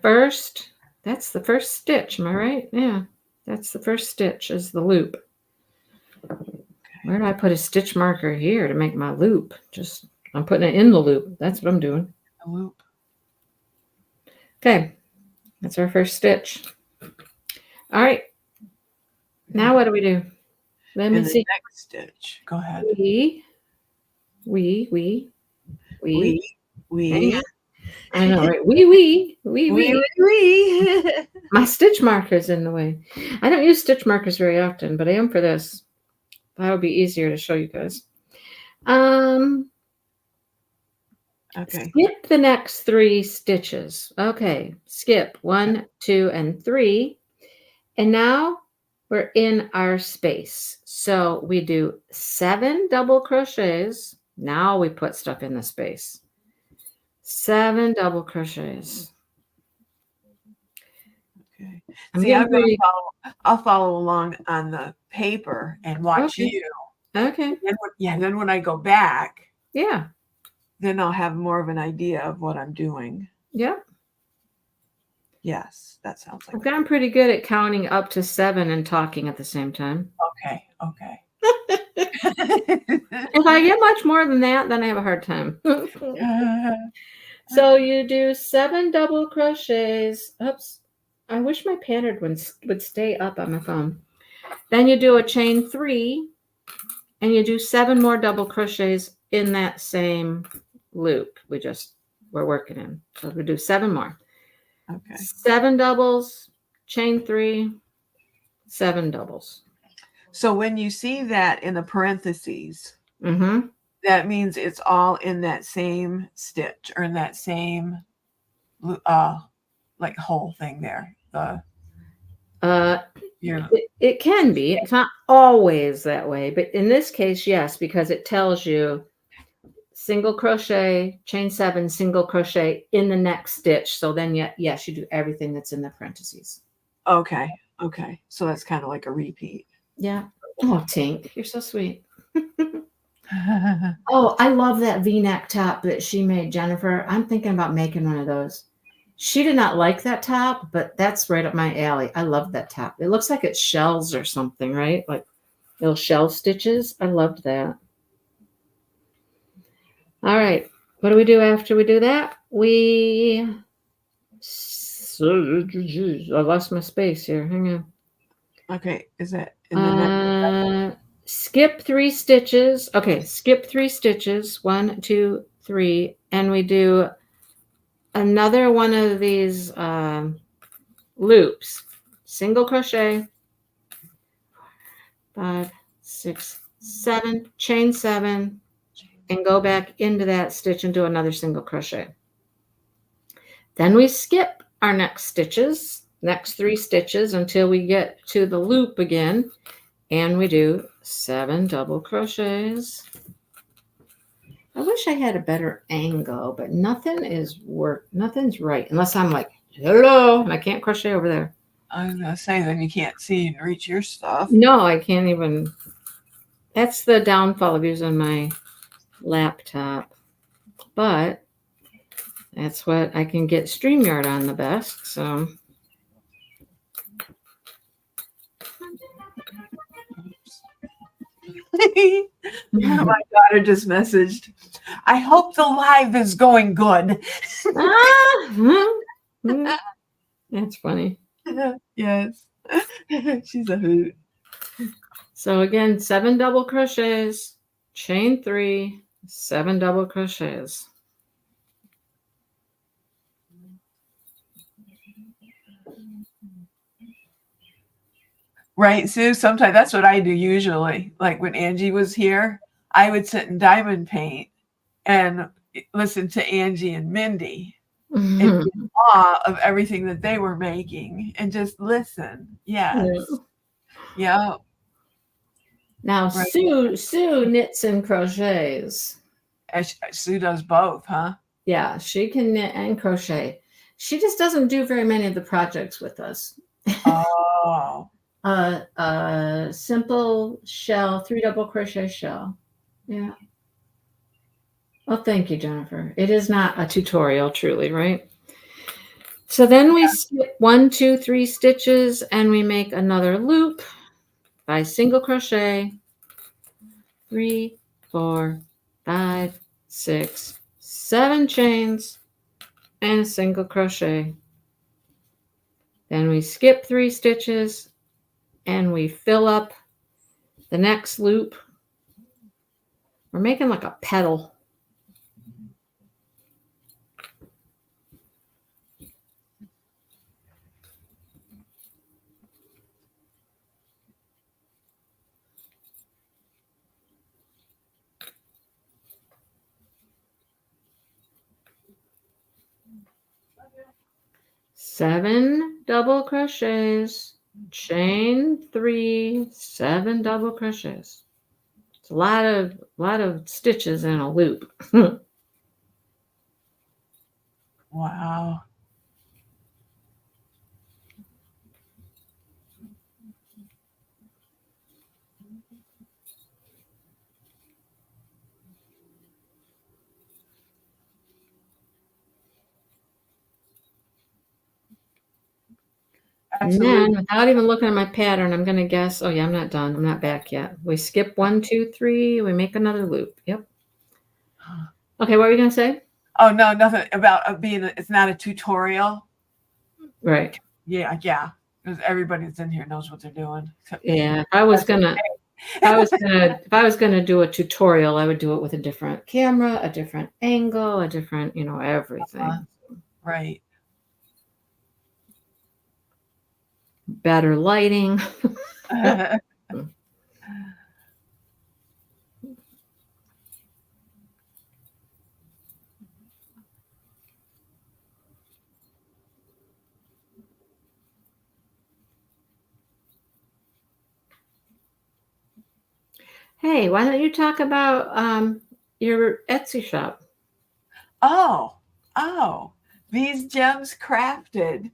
first stitch. Am I right? Yeah, that's the first stitch is the loop. Where do I put a stitch marker here to make my loop? I'm putting it in the loop. That's what I'm doing. A loop. Okay, that's our first stitch. All right, now what do we do? Let me And the see. next stitch. Go ahead. We. Hang on. I know, right? We. My stitch marker's in the way. I don't use stitch markers very often, but I am for this. That would be easier to show you guys. Okay. Skip the next 3 stitches. Okay, skip 1, 2, and 3. And now we're in our space. So we do 7 double crochets. Now we put stuff in the space. 7 double crochets. Okay. I'm See, getting pretty. I'll follow along on the paper and watch Okay. you. Okay. Then when I go back, Yeah. then I'll have more of an idea of what I'm doing. Yeah. Yes, that sounds like I've gotten pretty good at counting up to 7 and talking at the same time. okay. If I get much more than that, then I have a hard time. So you do 7 double crochets. Oops. I wish my pattern would stay up on my phone. Then you do a chain 3 and you do 7 more double crochets in that same loop we're working in. So we do 7 more. Okay. 7 doubles, chain 3, 7 doubles. So when you see that in the parentheses, Mm-hmm. that means it's all in that same stitch or in that same like whole thing there. It can be. It's not always that way, but in this case, yes, because it tells you single crochet, chain 7, single crochet in the next stitch. So then, yes, you do everything that's in the parentheses. Okay. So that's kind of like a repeat. Yeah. Oh, Tink, you're so sweet. Oh, I love that V-neck top that she made, Jennifer. I'm thinking about making one of those. She did not like that top, but that's right up my alley. I love that top. It looks like it's shells or something, right? Like little shell stitches. I loved that. All right. What do we do after we do that? I lost my space here. Hang on. Okay. Is that in the next? Skip 3 stitches. Okay, skip 3 stitches. 1, 2, 3, and we do another one of these loops. Single crochet. 5, 6, 7. Chain 7, and go back into that stitch and do another single crochet. Then we skip our next 3 stitches until we get to the loop again, and we do 7 double crochets. I wish I had a better angle, but nothing's right unless I'm like, hello, and I can't crochet over there. I was gonna say then you can't see and reach your stuff. No, I can't even. That's the downfall of using my laptop, but that's what I can get StreamYard on the best. So My daughter just messaged, I hope the live is going good. That's funny. Yes. She's a hoot. So again, 7 double crochets, chain 3, 7 double crochets. Right, Sue? Sometimes that's what I do usually. Like when Angie was here, I would sit in diamond paint and listen to Angie and Mindy and be in awe of everything that they were making and just listen. Yes. Yeah. Now, right. Sue knits and crochets. Sue does both, huh? Yeah, she can knit and crochet. She just doesn't do very many of the projects with us. Oh, Oh, A simple shell, 3 double crochet shell. Yeah. Well, thank you, Jennifer. It is not a tutorial, truly, right? So then we skip 1, 2, 3 stitches and we make another loop by single crochet, 3, 4, 5, 6, 7 chains and a single crochet. Then we skip 3 stitches and we fill up the next loop. We're making like a petal. Seven double crochets, chain 3, 7 double crochets. It's a lot of stitches in a loop. wow. And then, without even looking at my pattern, I'm going to guess, oh yeah, I'm not done. I'm not back yet. We skip 1, 2, 3. We make another loop. Yep. Okay, what were you going to say? Oh, no, nothing about being, it's not a tutorial. Right. Yeah. Because everybody that's in here knows what they're doing. Yeah. If I was gonna do a tutorial, I would do it with a different camera, a different angle, a different, everything. Right. Better lighting. Hey, why don't you talk about your Etsy shop? Oh, these gems crafted.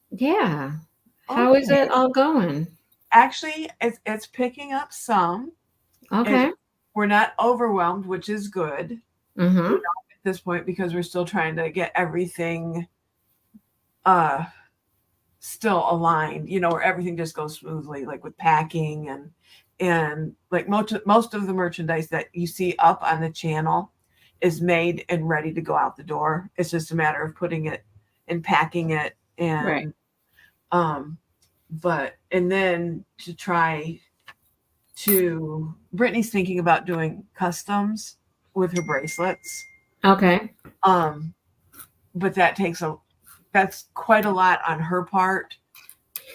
Yeah. How is it all going? Actually, it's picking up some. Okay. We're not overwhelmed, which is good. Mm-hmm. At this point, because we're still trying to get everything still aligned, where everything just goes smoothly, like with packing and like most of the merchandise that you see up on the channel is made and ready to go out the door. It's just a matter of putting it and packing it and and then to try to Brittany's thinking about doing customs with her bracelets. Okay. But that's quite a lot on her part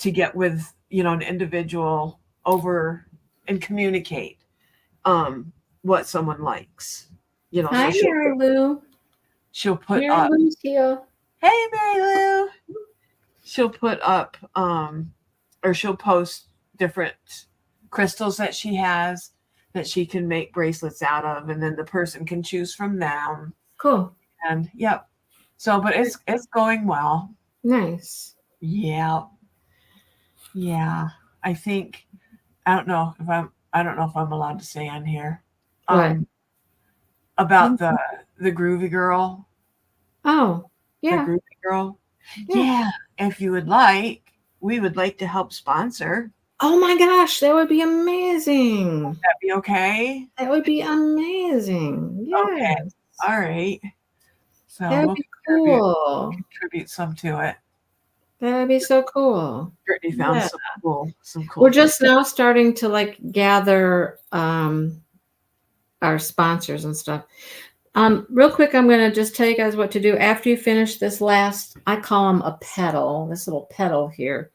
to get with, an individual over and communicate what someone likes. Hi, so Mary Lou. She'll put Mary up. Lou's here. Hey, Mary Lou. She'll put up or she'll post different crystals that she has that she can make bracelets out of, and then the person can choose from them. Cool. And yep. So, but it's going well. Nice. Yeah. I think I don't know if I'm allowed to say on here. What? About the Groovy Girl. Oh, yeah. The Groovy Girl. Yeah. If you would like, we would like to help sponsor. Oh my gosh, that would be amazing. Would that be okay? That would be amazing. Yeah. Okay. All right. So that would be cool. Contribute some to it. That would be so cool. Brittany found some cool. We're just now starting to gather our sponsors and stuff. Real quick, I'm going to just tell you guys what to do after you finish this last, I call them a petal, this little petal here.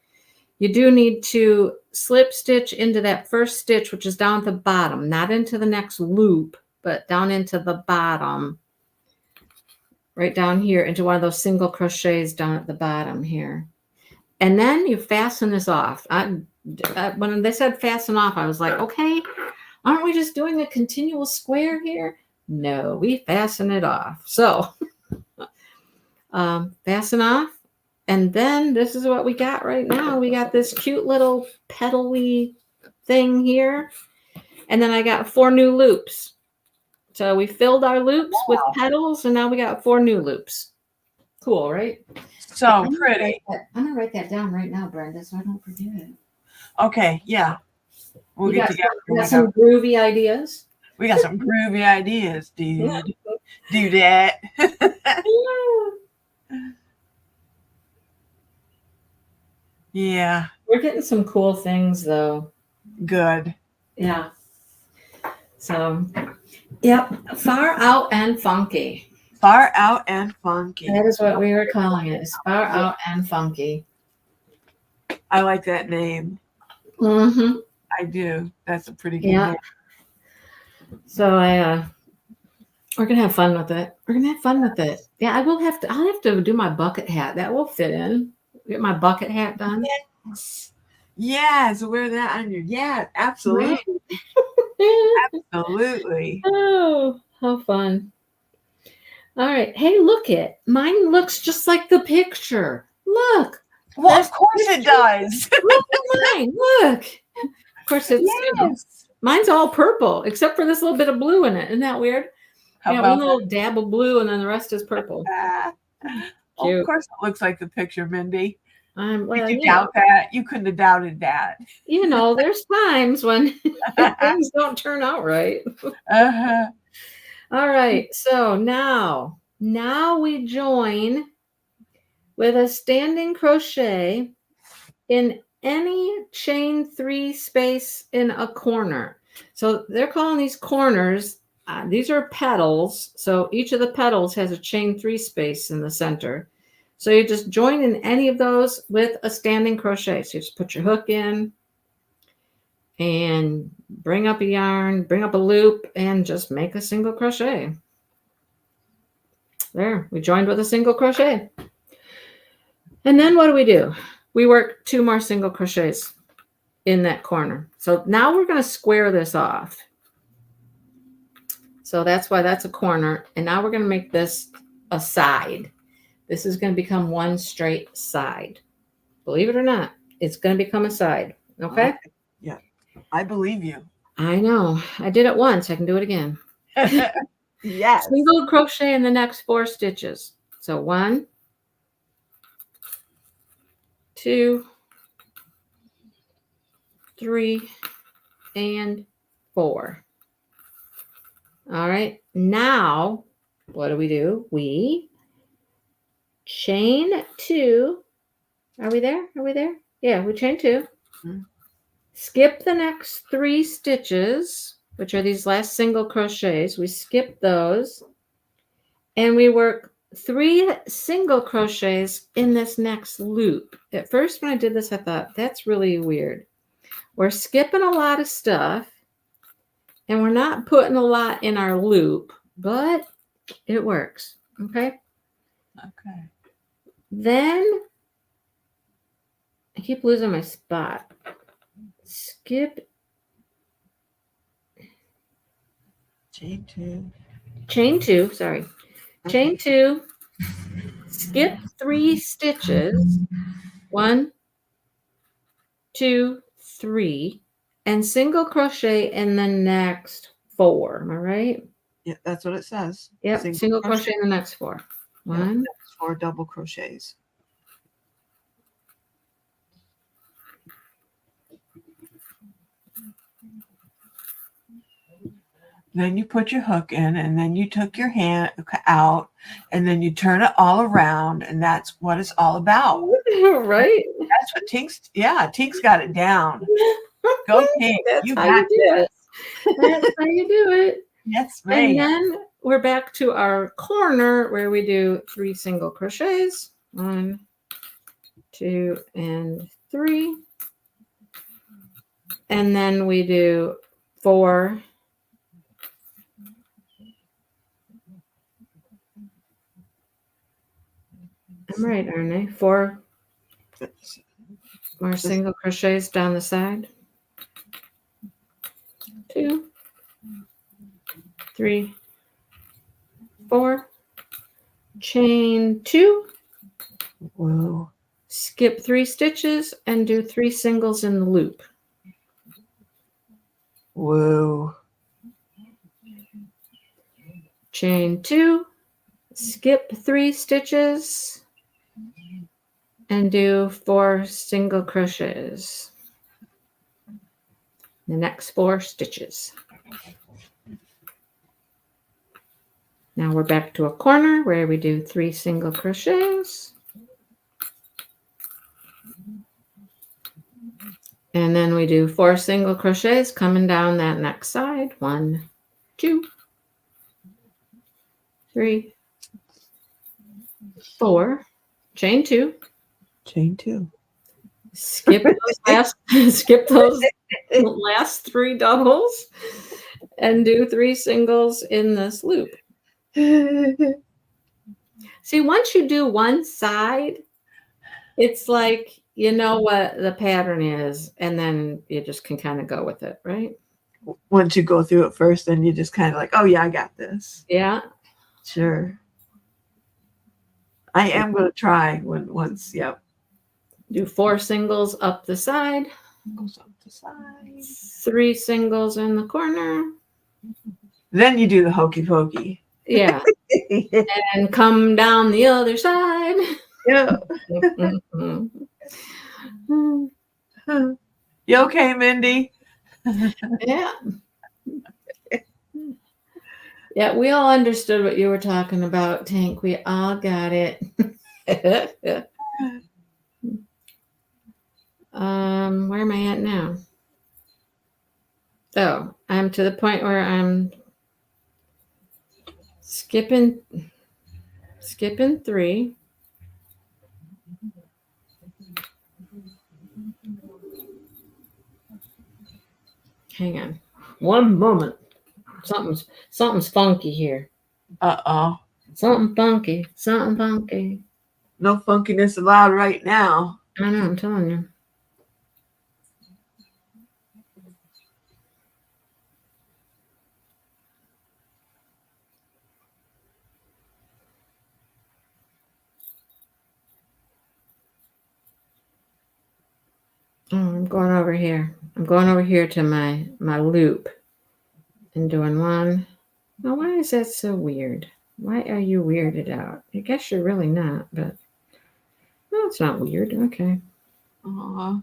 You do need to slip stitch into that first stitch, which is down at the bottom, not into the next loop, but down into the bottom, right down here into one of those single crochets down at the bottom here. And then you fasten this off. When they said fasten off, I was like, okay, aren't we just doing a continual square here? No, we fasten it off. So fasten off. And then this is what we got right now. We got this cute little petal-y thing here. And then I got 4 new loops. So we filled our loops with petals, and now we got 4 new loops. Cool, right? So pretty. I'm going to write that down right now, Brenda, so I don't forget it. Okay, yeah. We'll get together. We got some groovy ideas. We got some groovy ideas, dude. Do that. Yeah. We're getting some cool things, though. Good. Yeah. So, yep. Far out and funky. Far out and funky. That is what we were calling it. Far out and funky. I like that name. Mm-hmm. I do. That's a pretty good name. So we're gonna have fun with it. Yeah, I'll have to do my bucket hat. That will fit in. Get my bucket hat done. Yes, wear that on your. Yeah, absolutely. Absolutely. Oh, how fun. All right. Hey, look it. Mine looks just like the picture. Look. Well, of course it does. Look at mine. Look. Of course it's mine's all purple, except for this little bit of blue in it. Isn't that weird? Yeah, one little dab of blue, and then the rest is purple. Of course it looks like the picture, Mindy. Well, Did you doubt that? You couldn't have doubted that. There's times when things don't turn out right. Uh-huh. All right. So now we join with a standing crochet in any chain 3 space in a corner. So they're calling these corners. These are petals. So each of the petals has a chain 3 space in the center. So you just join in any of those with a standing crochet. So you just put your hook in and bring up a yarn, bring up a loop, and just make a single crochet. There, we joined with a single crochet. And then what do? We work 2 more single crochets in that corner. So now we're going to square this off. So that's why that's a corner. And now we're going to make this a side. This is going to become one straight side. Believe it or not, it's going to become a side. Okay? Yeah, I believe you. I know. I did it once. I can do it again. Yes. Single crochet in the next 4 stitches. So 1, 2, 3, and 4. All right. Now, what do? We chain 2. Are we there? Yeah, we chain 2. Mm-hmm. Skip the next 3 stitches, which are these last single crochets. We skip those, and we work 3 single crochets in this next loop. At first, when I did this, I thought, that's really weird. We're skipping a lot of stuff, and we're not putting a lot in our loop, but it works. Okay? Okay. Then, I keep losing my spot. Skip. Chain 2. Chain 2, sorry. Okay. Chain 2. Skip 3 stitches. 1, 2, 3. And single crochet in the next 4. Am I right? Yeah, that's what it says. Yep, single crochet in the next 4. 1. 4 double crochets. Then you put your hook in, and then you took your hand out, and then you turn it all around, and that's what it's all about. Right? That's what Tink's got it down. Go Tink. That's how you do it. That's how you do it. Yes, right. And then we're back to our corner where we do 3 single crochets. 1, 2, and 3. And then we do 4. I'm right, aren't I? 4 more single crochets down the side. 2, 3, 4. Chain 2. Whoa. skip 3 stitches and do 3 singles in the loop. Whoa. Chain 2, skip 3 stitches and do 4 single crochets. The next 4 stitches. Now we're back to a corner where we do 3 single crochets. And then we do 4 single crochets coming down that next side. 1, 2, 3, 4. Chain 2. Chain 2. Skip those last 3 doubles and do 3 singles in this loop. See, once you do one side, it's like you know what the pattern is, and then you just can kind of go with it, right? Once you go through it first, then you just kind of like, oh yeah, I got this. Yeah. Sure. I am going to try once. Yep. Do 4 singles up the side. Goes up the side. 3 singles in the corner. Then you do the hokey pokey. Yeah. And come down the other side. Yeah. You okay, Mindy? Yeah. Yeah, we all understood what you were talking about, Tank. We all got it. Where am I at now? Oh, I'm to the point where I'm skipping 3. Hang on. One moment. Something's funky here. Uh-oh. Something funky. Something funky. No funkiness allowed right now. I know, I'm telling you. Oh, I'm going over here. I'm going over here to my loop and doing 1. Now, why is that so weird? Why are you weirded out? I guess you're really not, but no, it's not weird. Okay. Aww.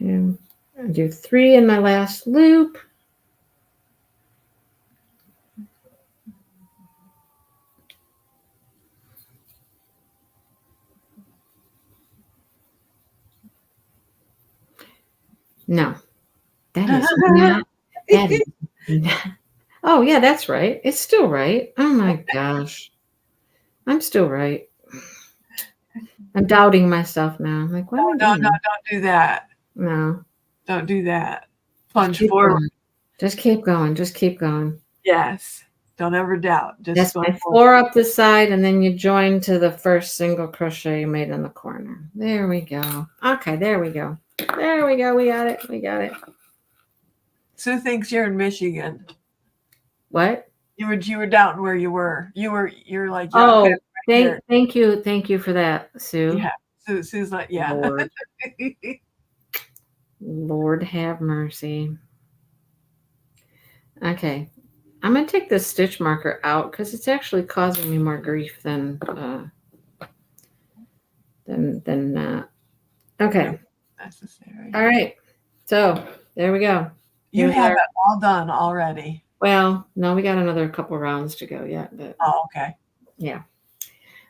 I do 3 in my last loop. No, that is not. That is not. Oh, yeah, that's right. It's still right. Oh, my gosh. I'm still right. I'm doubting myself now. I'm like, what am I doing? No, don't do that. No. Don't do that. Plunge Keep forward. going. Just keep going. Just keep going. Yes. Don't ever doubt. Just That's my 4 up the side, and then you join to the first single crochet you made in the corner. There we go. Okay, there we go. There we go. We got it. We got it. Sue thinks you're in Michigan. What? You were doubting where you were. You're like, yeah, oh, okay, thank you for that, Sue. Yeah. Sue's like, yeah. Lord. Lord have mercy. Okay. I'm going to take this stitch marker out because it's actually causing me more grief than okay. Necessary. All right. So there we go. You have it all done already. Well, no, we got another couple rounds to go yet, but okay. Yeah.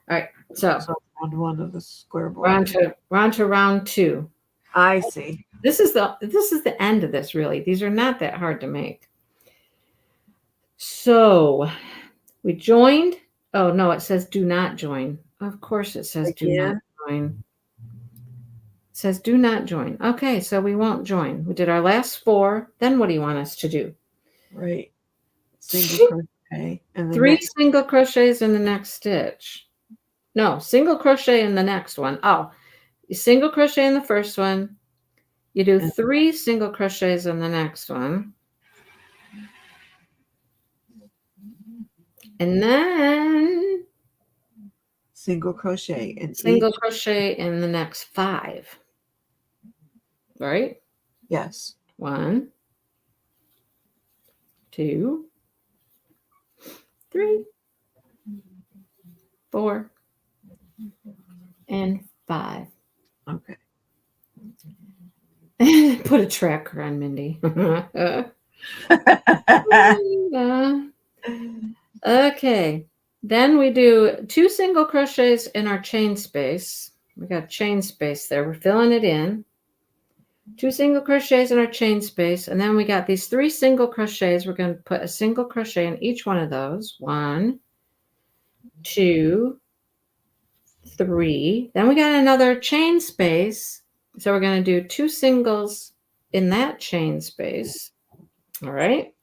All right. So round 1 of the square board. We're on to round 2. I see. This is the end of this, really. These are not that hard to make. So we joined. Oh, no, it says do not join. Of course it says do not join. It says do not join. Okay, so we won't join. We did our last 4. Then what do you want us to do? Right. Single crochet. And 3 single crochets in the next stitch. No, single crochet in the next one. Oh, you single crochet in the first one. You do 3 single crochets in the next one. And then single crochet in single each. crochet in the next 5. Right? Yes. 1, 2, 3, 4, and 5. Okay. Put a tracker on Mindy. Okay. Then we do 2 single crochets in our chain space. We got chain space there. We're filling it in. 2 single crochets in our chain space. And then we got these 3 single crochets. We're going to put a single crochet in each one of those. 1, 2, 3. Then we got another chain space. So we're going to do 2 singles in that chain space. All right.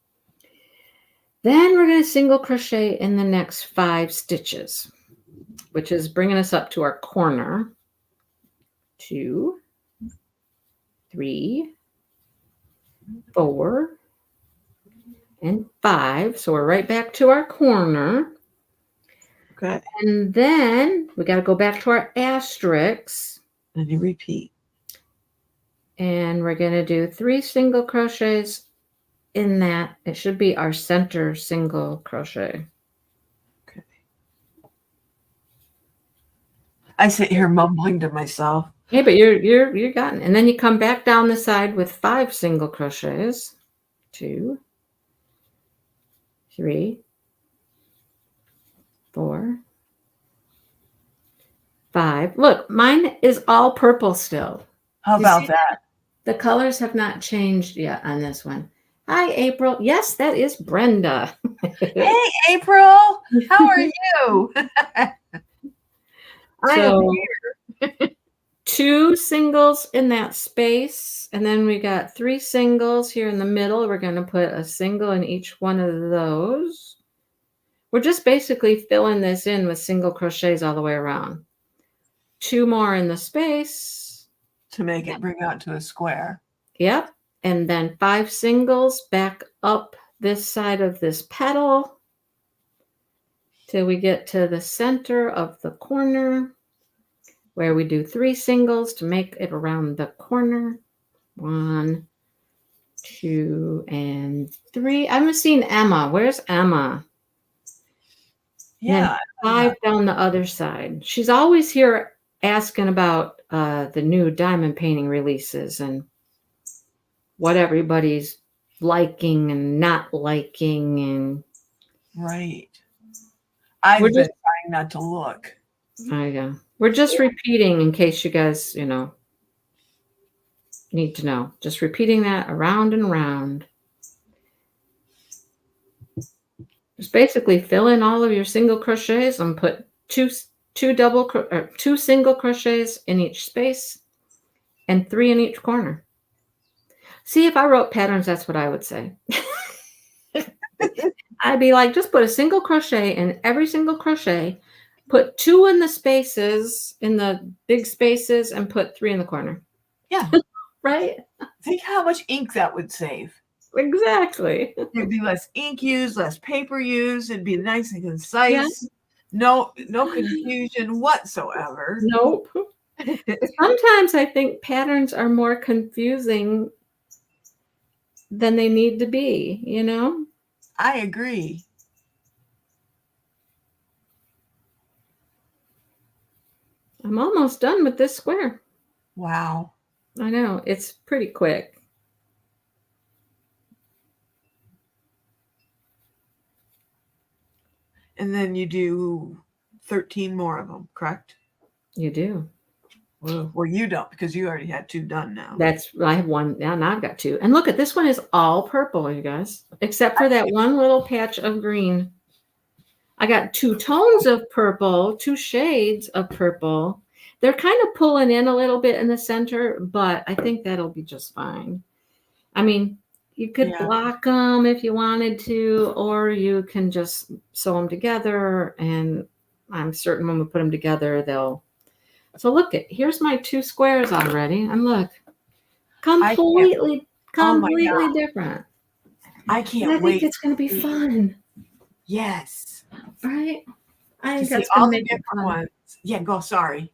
Then we're going to single crochet in the next 5 stitches, which is bringing us up to our corner. 2, 3, 4, and 5. So we're right back to our corner. Okay. And then we got to go back to our asterisks. And you repeat. And we're going to do 3 single crochets in that. It should be our center single crochet. Okay. I sit here mumbling to myself. Hey, but you're gotten. And then you come back down the side with 5 single crochets. 2, 3, 4, 5. Look, mine is all purple still. How about that? The colors have not changed yet on this one. Hi, April. Yes, that is Brenda. Hey, April. How are you? I am here. 2 singles in that space, and then we got 3 singles here in the middle. We're going to put a single in each one of those. We're just basically filling this in with single crochets all the way around. 2 more in the space. To make it bring out to a square. Yep. And then 5 singles back up this side of this petal till we get to the center of the corner, where we do 3 singles to make it around the corner. 1, 2, and 3. I haven't seen Emma. Where's Emma? Yeah. And 5 down the other side. She's always here asking about the new diamond painting releases and what everybody's liking and not liking. And right. I've been trying not to look. We're just repeating in case you guys, need to know. Just repeating that around and around. Just basically fill in all of your single crochets and put two single crochets in each space and 3 in each corner. See, if I wrote patterns, that's what I would say. I'd be like, just put a single crochet in every single crochet, put 2 in the spaces, in the big spaces, and put 3 in the corner. Yeah. Right? Think how much ink that would save. Exactly. There'd be less ink used, less paper used. It'd be nice and concise. Yeah. No confusion whatsoever. Nope. Sometimes I think patterns are more confusing than they need to be, I agree. I'm almost done with this square. Wow. I know. It's pretty quick. And then you do 13 more of them, correct? You do. Well, you don't, because you already had 2 done now. I have 1. Now I've got 2. And look at this one is all purple, you guys, except for that one little patch of green. I got 2 tones of purple, 2 shades of purple. They're kind of pulling in a little bit in the center, but I think that'll be just fine. I mean, you could block them if you wanted to, or you can just sew them together. And I'm certain when we put them together, they'll. So look, here's my 2 squares already. And look, completely different. I can't wait. I think it's going to be fun. Yes. Right? I to think see that's going all to the make it different fun. ones. Yeah, go. Sorry.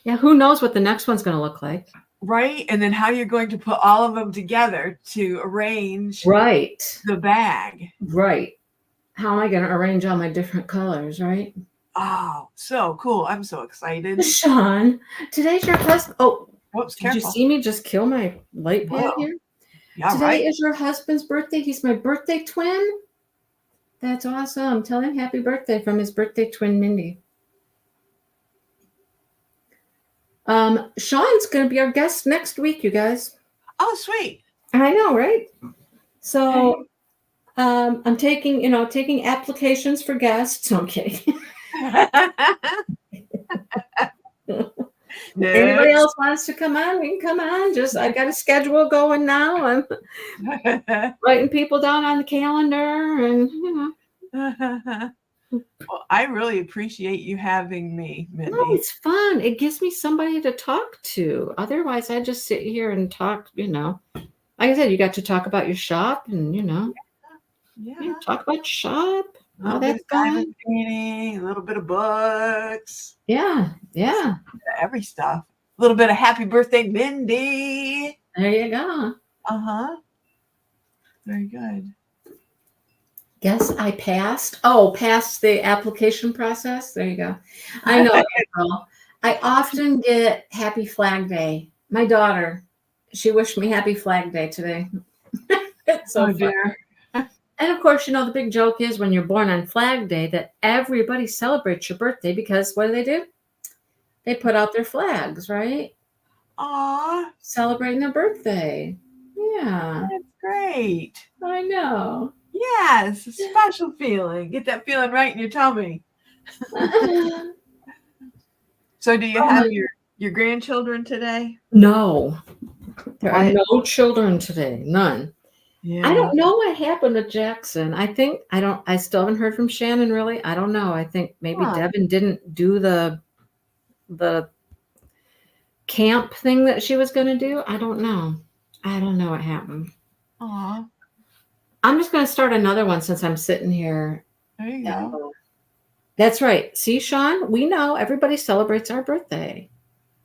Yeah, who knows what the next one's going to look like? Right, and then how you're going to put all of them together to arrange Right. the bag. Right. How am I going to arrange all my different colors, right? Oh, so cool. I'm so excited. Sean, today's your husband. Oh, Whoops, did you careful. see me just kill my light pad Whoa. here? Yeah, Today right. is your husband's birthday. He's my birthday twin. That's awesome. Tell him happy birthday from his birthday twin, Mindy. Sean's going to be our guest next week, you guys. Oh, sweet. I know, right? So I'm taking applications for guests. No, I'm kidding. Anybody else wants to come on, we can come on. I got a schedule going now. I'm writing people down on the calendar and Well, I really appreciate you having me, Mindy. No, it's fun. It gives me somebody to talk to. Otherwise, I just sit here and talk, Like I said, you got to talk about your shop and, talk about your shop. A little bit of diamond painting, a little bit of books. Yeah. Every stuff. A little bit of happy birthday, Mindy. There you go. Very good. Guess I passed. Oh, passed the application process. There you go. I know, April. I often get Happy Flag Day. My daughter, she wished me Happy Flag Day today. It's so dear. And of course, the big joke is when you're born on Flag Day that everybody celebrates your birthday because what do? They put out their flags, right? Aw. Celebrating their birthday. Yeah. That's great. I know. Yes, a special feeling. Get that feeling right in your tummy. So do you have your grandchildren today? No. There are no children today. None. Yeah. I don't know what happened to Jackson. I still haven't heard from Shannon really. I don't know. I think maybe Devin didn't do the camp thing that she was going to do. I don't know. I don't know what happened. Aw. I'm just going to start another one since I'm sitting here. There you go. That's right. See, Sean, we know everybody celebrates our birthday.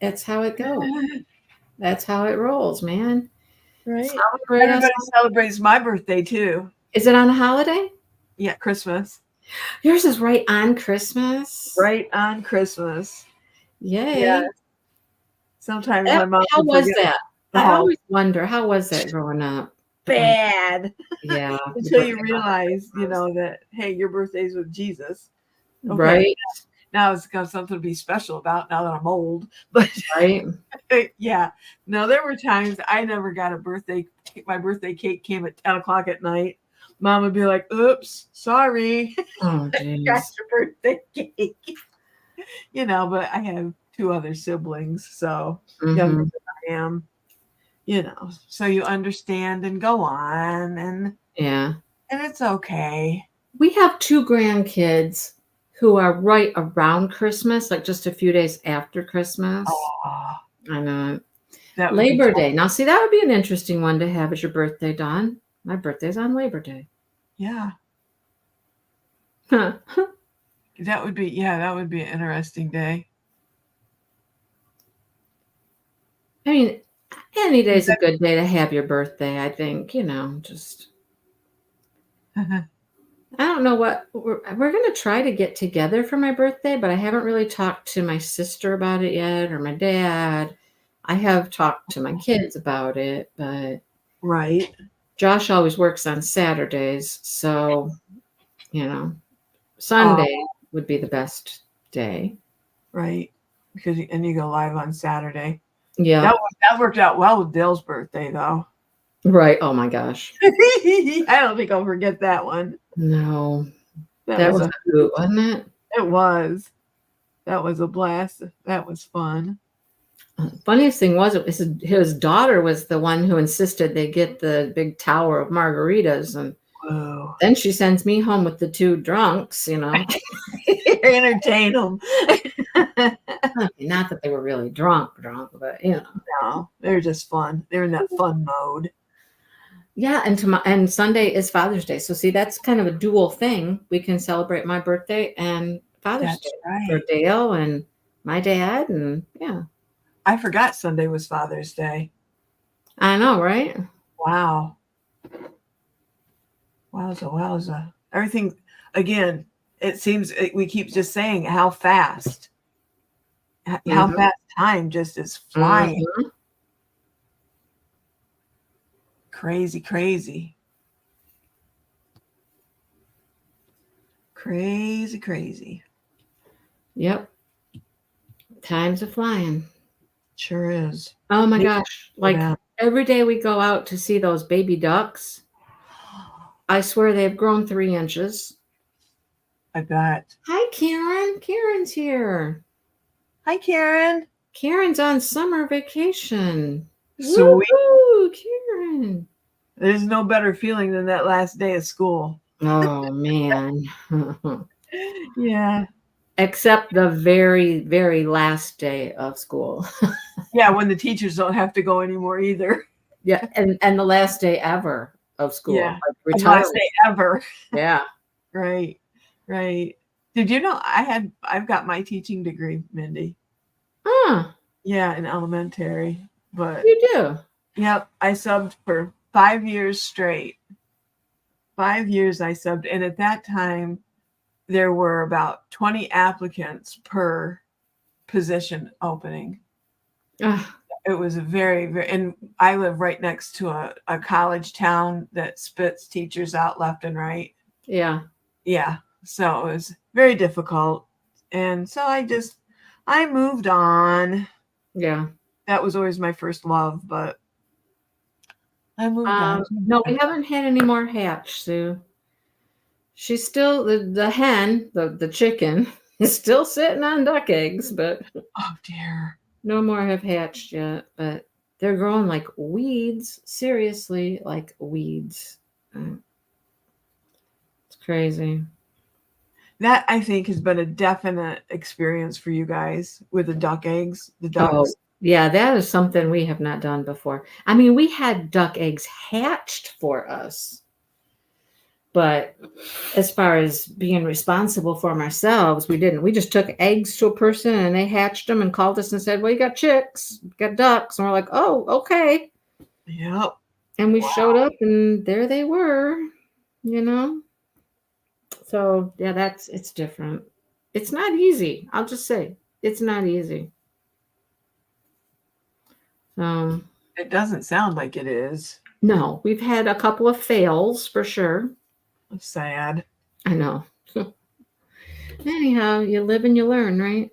That's how it goes. That's how it rolls, man. Right. Everybody celebrates my birthday too. Is it on a holiday? Yeah, Christmas. Yours is right on Christmas. Right on Christmas. Yay. Yeah. Sometimes my mom. How was that? I always wonder, how was that growing up? Bad. Yeah. Until you realize, that, hey, your birthday's with Jesus. Okay. Right. Now it's got something to be special about now that I'm old. But right. Yeah. No, there were times I never got a birthday. My birthday cake came at 10 o'clock at night. Mom would be like, oops, sorry. Oh, geez. Got your birthday cake. But I have 2 other siblings, so younger than I am. So you understand and go on, and it's okay. We have 2 grandkids who are right around Christmas, like just a few days after Christmas. Oh, I know. Labor Day. Now, see, that would be an interesting one to have as your birthday, Dawn. My birthday's on Labor Day. Yeah. That would be an interesting day. I mean, any day is a good day to have your birthday, I think, just. I don't know what we're going to try to get together for my birthday, but I haven't really talked to my sister about it yet or my dad. I have talked to my kids about it, but right. Josh always works on Saturdays, so Sunday would be the best day. Right. Because you go live on Saturday. Yeah. That worked out well with Dale's birthday though. Right. Oh my gosh. I don't think I'll forget that one. No. That was a hoot, wasn't it? It was. That was a blast. That was fun. Funniest thing was his daughter was the one who insisted they get the big tower of margaritas, and then she sends me home with the 2 drunks, Entertain them. Not that they were really drunk, but No, they're just fun. They're in that fun mode. Yeah, and Sunday is Father's Day. So see, that's kind of a dual thing. We can celebrate my birthday and Father's Day That's for right. Dale and my dad, and yeah. I forgot Sunday was Father's Day. I know, right? Wow. Wowza, wowza. Everything, again, it seems we keep just saying how fast, how Mhm. fast time just is flying. Mhm. Crazy, crazy. Crazy, crazy. Yep. Times are flying. Sure is. Oh my Maybe gosh. slow Like down. every day we go out to see those baby ducks. I swear they've grown 3 inches. I bet. Hi, Karen. Karen's here. Hi, Karen. Karen's on summer vacation. Sweet. Woohoo, Karen. There's no better feeling than that last day of school. Oh man. Yeah. Except the very, very last day of school. Yeah, when the teachers don't have to go anymore either. Yeah, and the last day ever of school, Yeah. like The last retirement. day ever. Yeah. Right. Right. Did you know I've got my teaching degree, Mindy? Huh, Yeah, in elementary. But you do. yep, I subbed for 5 years straight. 5 years I subbed. And at that time, there were about 20 applicants per position opening. Ugh, It was a very, very, and I live right next to a college town that spits teachers out left and right. yeah. Yeah. So it was very difficult. And so I moved on. Yeah. That was always my first love, but I moved on to No, we different. haven't had any more hatch, Sue. She's still the hen, the chicken, is still sitting on duck eggs, but Oh dear. no more have hatched yet. But they're growing like weeds. Seriously, like weeds. Mm, It's crazy. That I think has been a definite experience for you guys with the duck eggs, the Oh, ducks. yeah, that is something we have not done before. I mean, we had duck eggs hatched for us, but as far as being responsible for them ourselves, we didn't. We just took eggs to a person and they hatched them and called us and said, "Well, you got chicks, you got ducks." And we're like, "Oh, okay." Yep. And we showed Wow. up and there they were, you know? So, yeah, it's different. It's not easy. I'll just say it's not easy. Um, It doesn't sound like it is. no, we've had a couple of fails for sure. Sad. I know. Anyhow, you live and you learn, right?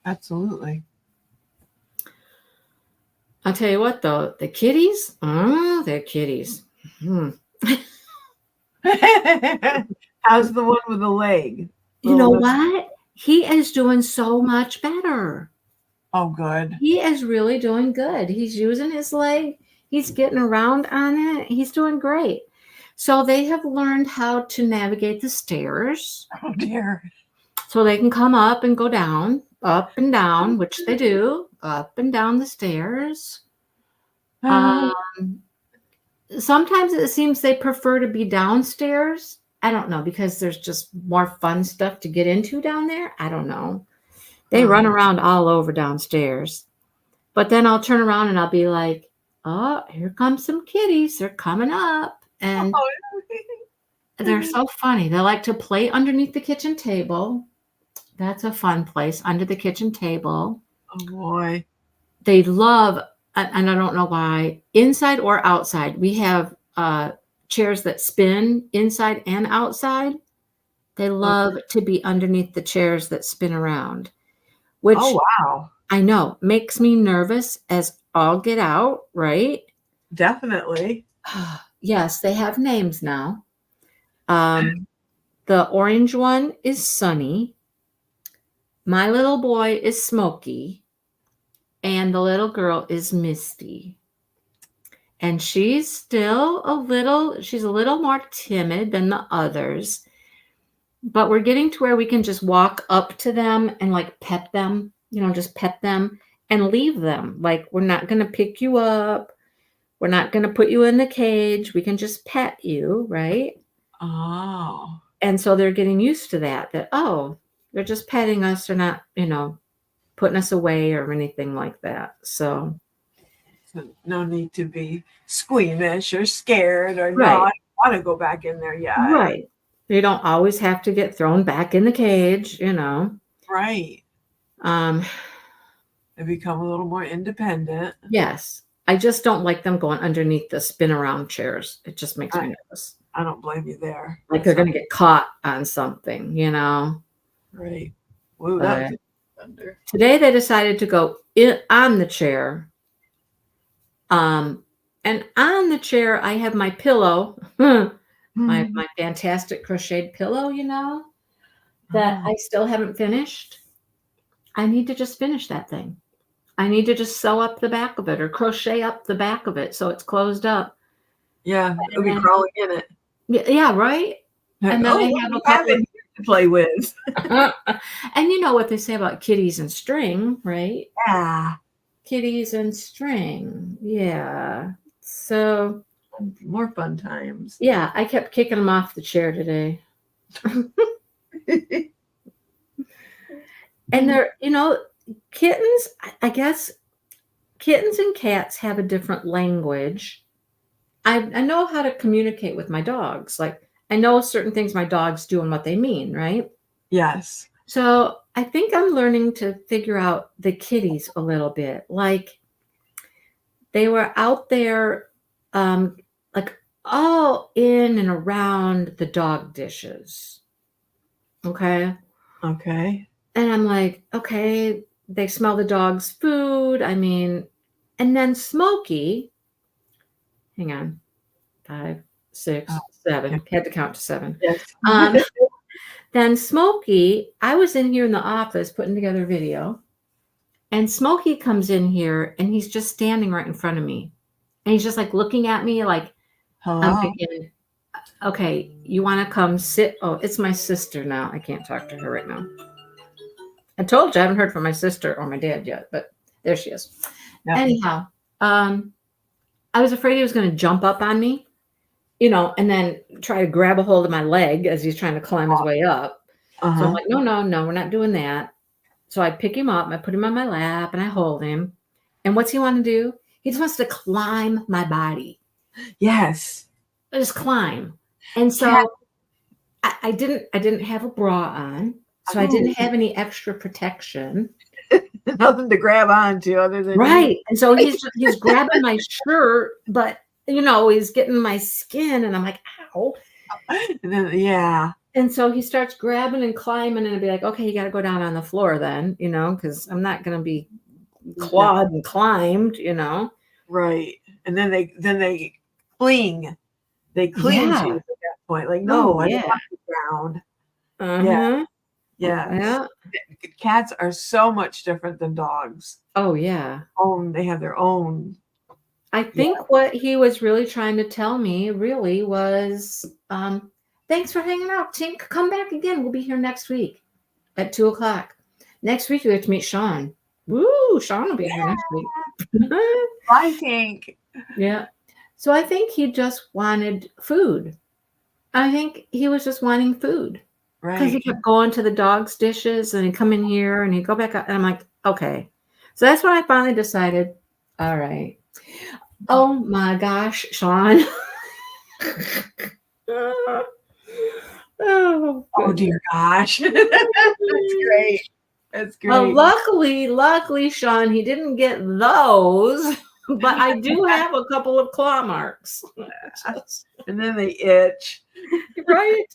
Absolutely. I'll tell you what, though, the kitties, oh, they're kitties. Hmm. How's the one with the leg? You know Little, what? He is doing so much better. oh, good. He is really doing good. He's using his leg. He's getting around on it. He's doing great. So they have learned how to navigate the stairs. Oh dear. So they can come up and down, which they do, up and down the stairs. Um, Sometimes it seems they prefer to be downstairs. I don't know because there's just more fun stuff to get into down there. I don't know. They run around all over downstairs. But then I'll turn around and I'll be like, "Oh, here comes some kitties. They're coming up." And they're so funny. They like to play underneath the kitchen table. That's a fun place, under the kitchen table. Oh boy. They love, and I don't know why, inside or outside. We have chairs that spin inside and outside. They love to be underneath the chairs that spin around, Oh which wow. I know makes me nervous as all get out, right? Definitely. Yes, they have names now. Um, the orange one is Sunny. My little boy is Smokey. And the little girl is Misty. And she's a little more timid than the others. But we're getting to where we can just walk up to them and like pet them, just pet them and leave them. Like we're not going to pick you up. We're not going to put you in the cage. We can just pet you, right? Oh. And so they're getting used to that, oh, they're just petting us. They're not, putting us away or anything like that. So, no need to be squeamish or scared or no, right, I don't want to go back in there yet. right. You don't always have to get thrown back in the cage, Right. Um, They become a little more independent. yes. I just don't like them going underneath the spin around chairs. It just makes me nervous. I don't blame you there. Like they're going to get caught on something, Right. Whoa, that But was thunder. today they decided to go on the chair. And on the chair, I have my pillow, my fantastic crocheted pillow, that I still haven't finished. I need to just finish that thing. I need to just sew up the back of it or crochet up the back of it so it's closed up. Yeah, it'll be crawling in it. Yeah, right? And then I have a couple to play with. And you know what they say about kitties and string, right? Yeah. Kitties and string. Yeah. So more fun times. Yeah, I kept kicking them off the chair today. And they're, kittens, I guess kittens and cats have a different language. I know how to communicate with my dogs. Like I know certain things my dogs do and what they mean, right? Yes. So I think I'm learning to figure out the kitties a little bit. Like they were out there, like all in and around the dog dishes. Okay. Okay. And I'm like, okay, they smell the dog's food. I mean, and then Smokey, hang on, 5, 6, 7, okay. had to count to 7. Yes. Then Smokey, I was in here in the office putting together a video, and Smokey comes in here and he's just standing right in front of me. And he's just like looking at me like, hello. I'm thinking, okay, you want to come sit? Oh, it's my sister now. I can't talk to her right now. I told you I haven't heard from my sister or my dad yet, but there she is. Yep. Anyhow, I was afraid he was going to jump up on me, and then try to grab a hold of my leg as he's trying to climb his way up. So I'm like, no, we're not doing that. So I pick him up, I put him on my lap, and I hold him. And what's he want to do? He just wants to climb my body. Yes. Just climb. And so I didn't have a bra on. So I didn't have any extra protection. Nothing to grab onto other than right. And so he's grabbing my shirt, but he's getting my skin, and I'm like, ow. And then, yeah. And so he starts grabbing and climbing, and I'd be like, okay, you got to go down on the floor then, because I'm not going to be clawed and climbed, Right. And then they cling. They cling to you at that point. Like, no, I don't want the ground. Yeah. Yeah. Cats are so much different than dogs. Oh, yeah. They have their own. I think what he was really trying to tell me really was, thanks for hanging out, Tink. Come back again. We'll be here next week at 2:00. Next week, we have to meet Sean. Woo! Sean will be here next week. Bye, Tink. Yeah. So I think he just wanted food. I think he was just wanting food. Right. Because he kept going to the dog's dishes, and he'd come in here and he'd go back up. And I'm like, okay. So that's when I finally decided, all right. Oh my gosh, Sean. Oh dear gosh. That's great. That's great. Well, luckily, Sean, he didn't get those, but I do have a couple of claw marks. And then they itch. Right?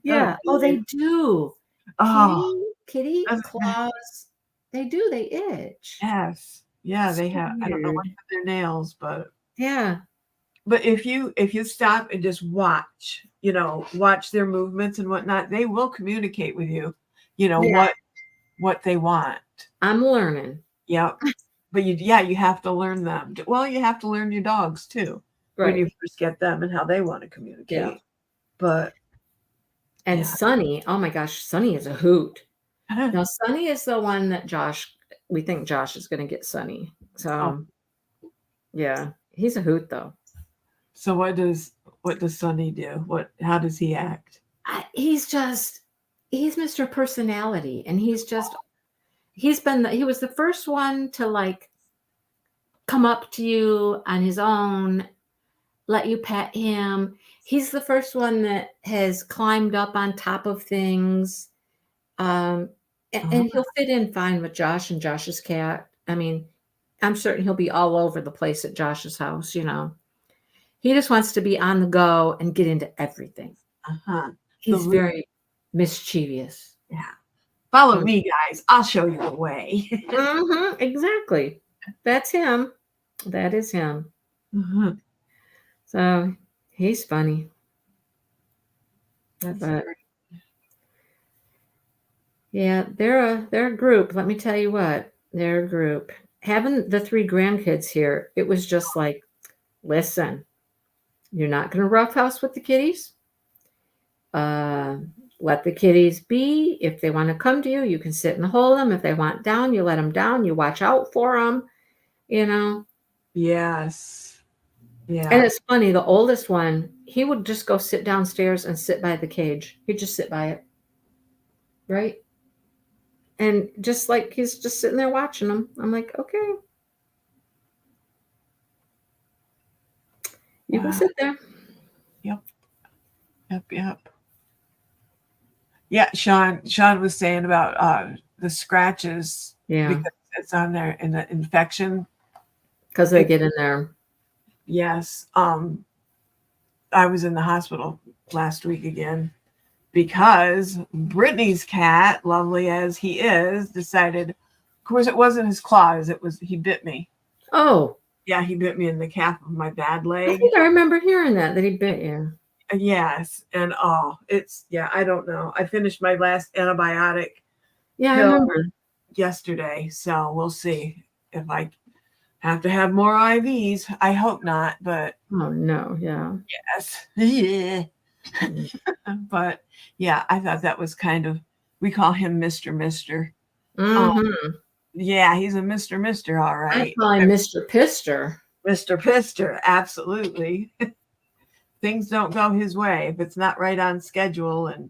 Yeah. Oh, they do. Oh, kitty claws. They itch. Yes. Yeah, they have. I don't know what's with their nails, but yeah. But if you stop and just watch, watch their movements and whatnot, they will communicate with you, what they want. I'm learning. Yep. But you have to learn them. Well, you have to learn your dogs too, right, when you first get them and how they want to communicate. Yeah. But Sunny, oh my gosh, Sunny is a hoot. Now Sunny is the one that we think Josh is going to get Sunny. So yeah, he's a hoot though. So what does Sonny do? How does he act? He's Mr. Personality, and he was the first one to like come up to you on his own, let you pet him. He's the first one that has climbed up on top of things. And he'll fit in fine with Josh and Josh's cat. I mean, I'm certain he'll be all over the place at Josh's house, you know. He just wants to be on the go and get into everything. He's very mischievous. Yeah. Follow me, guys. I'll show you the way. Exactly. That's him. That is him. So he's funny. But yeah, they're a group. Let me tell you what, they're a group. Having the 3 grandkids here, it was just like, listen, you're not going to roughhouse with the kitties. Let the kitties be. If they want to come to you, you can sit and hold them. If they want down, you let them down. You watch out for them, you know. Yes. Yeah. And it's funny, the oldest one, he would just go sit downstairs and sit by the cage. He'd just sit by it. Right? And just like he's just sitting there watching them. I'm like, okay. You can sit there. Yep. Yeah, Sean was saying about the scratches. Yeah. Because it's on there in the infection. Because they get in there. Yes. I was in the hospital last week again because Brittany's cat, lovely as he is, decided, of course, it wasn't his claws. He bit me. Oh. Yeah, he bit me in the calf of my bad leg. I think I remember hearing that he bit you. Yes. And I don't know. I finished my last antibiotic pill I remember yesterday. So we'll see if I have to have more IVs. I hope not, but oh no, yeah. Yes. Yeah. But yeah, I thought that was kind of, we call him Mr. Yeah, he's a Mr. All right. I call him Mr. Pister. Mr. Pister, absolutely. Things don't go his way if it's not right on schedule and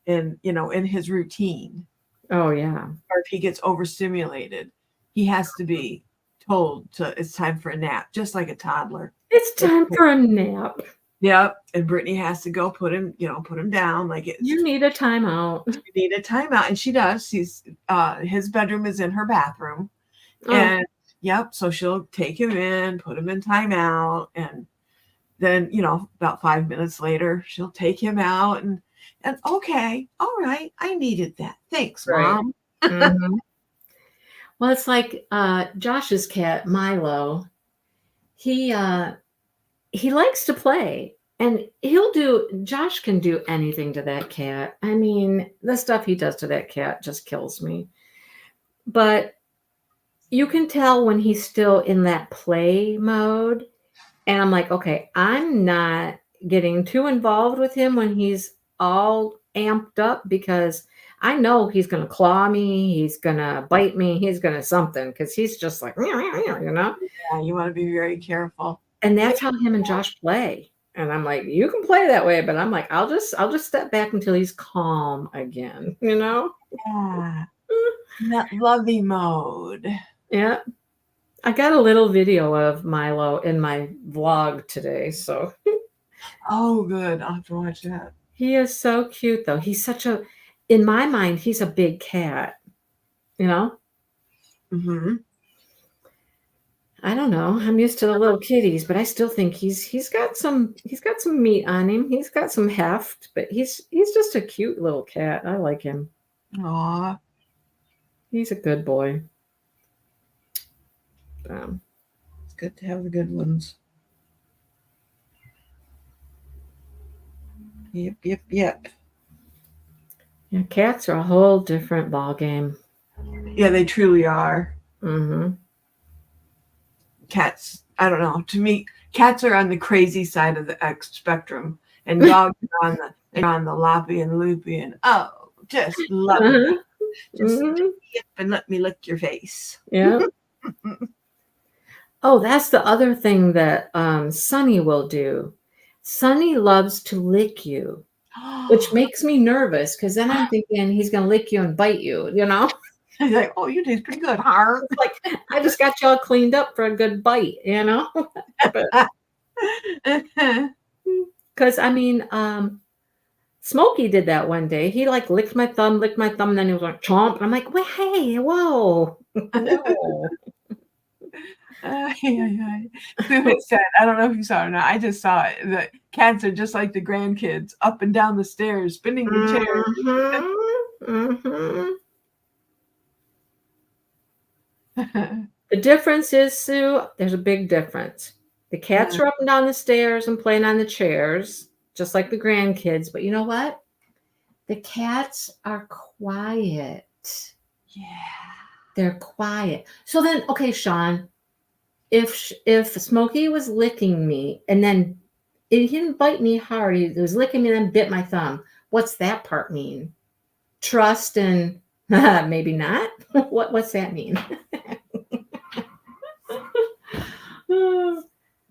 in his routine. Oh yeah. Or if he gets overstimulated, he has to be told it's time for a nap, just like a toddler. It's time for a nap. Yep. And Brittany has to go put him down. Like you need a timeout. You need a timeout. And she does. His bedroom is in her bathroom. Oh. And yep. So she'll take him in, put him in timeout. And then, about 5 minutes later, she'll take him out and okay. All right. I needed that. Thanks, Mom. Well, it's like Josh's cat, Milo. He likes to play, and Josh can do anything to that cat. I mean, the stuff he does to that cat just kills me. But you can tell when he's still in that play mode. And I'm like, okay, I'm not getting too involved with him when he's all amped up, because I know he's going to claw me. He's going to bite me. He's going to something, because he's just like, Yeah, you want to be very careful. And that's how him and Josh play. And I'm like, you can play that way, but I'm like, I'll just step back until he's calm again, Yeah. That lovey mode. Yeah. I got a little video of Milo in my vlog today, so. Oh, good. I'll have to watch that. He is so cute, though. He's in my mind, he's a big cat, I don't know. I'm used to the little kitties, but I still think he's got some meat on him. He's got some heft, but he's just a cute little cat. I like him. Aw. He's a good boy. It's good to have the good ones. Yep. Yeah, cats are a whole different ball game. Yeah, they truly are. Cats, I don't know. To me, cats are on the crazy side of the X spectrum, and dogs are on the loppy and loopy, and just love it. Just yip and let me lick your face. Yeah. Oh, that's the other thing that Sunny will do. Sunny loves to lick you, which makes me nervous because then I'm thinking he's going to lick you and bite you, you know? He's like, oh, you taste pretty good, Har. It's like, I just got you all cleaned up for a good bite, you know? But because I mean, Smokey did that one day. He like licked my thumb, and then he was like chomp. And I'm like, wait, hey, whoa, no. Yeah. It said, I don't know if you saw it or not. I just saw it. The cats are just like the grandkids, up and down the stairs, spinning the chair. The difference is, Sue, there's a big difference. The cats Yeah. are up and down the stairs and playing on the chairs, just like the grandkids. But you know what? The cats are quiet. Yeah. They're quiet. So then, okay, Sean, if Smokey was licking me and then he didn't bite me hard, he was licking me and then bit my thumb. What's that part mean? Trust and maybe not. What's that mean?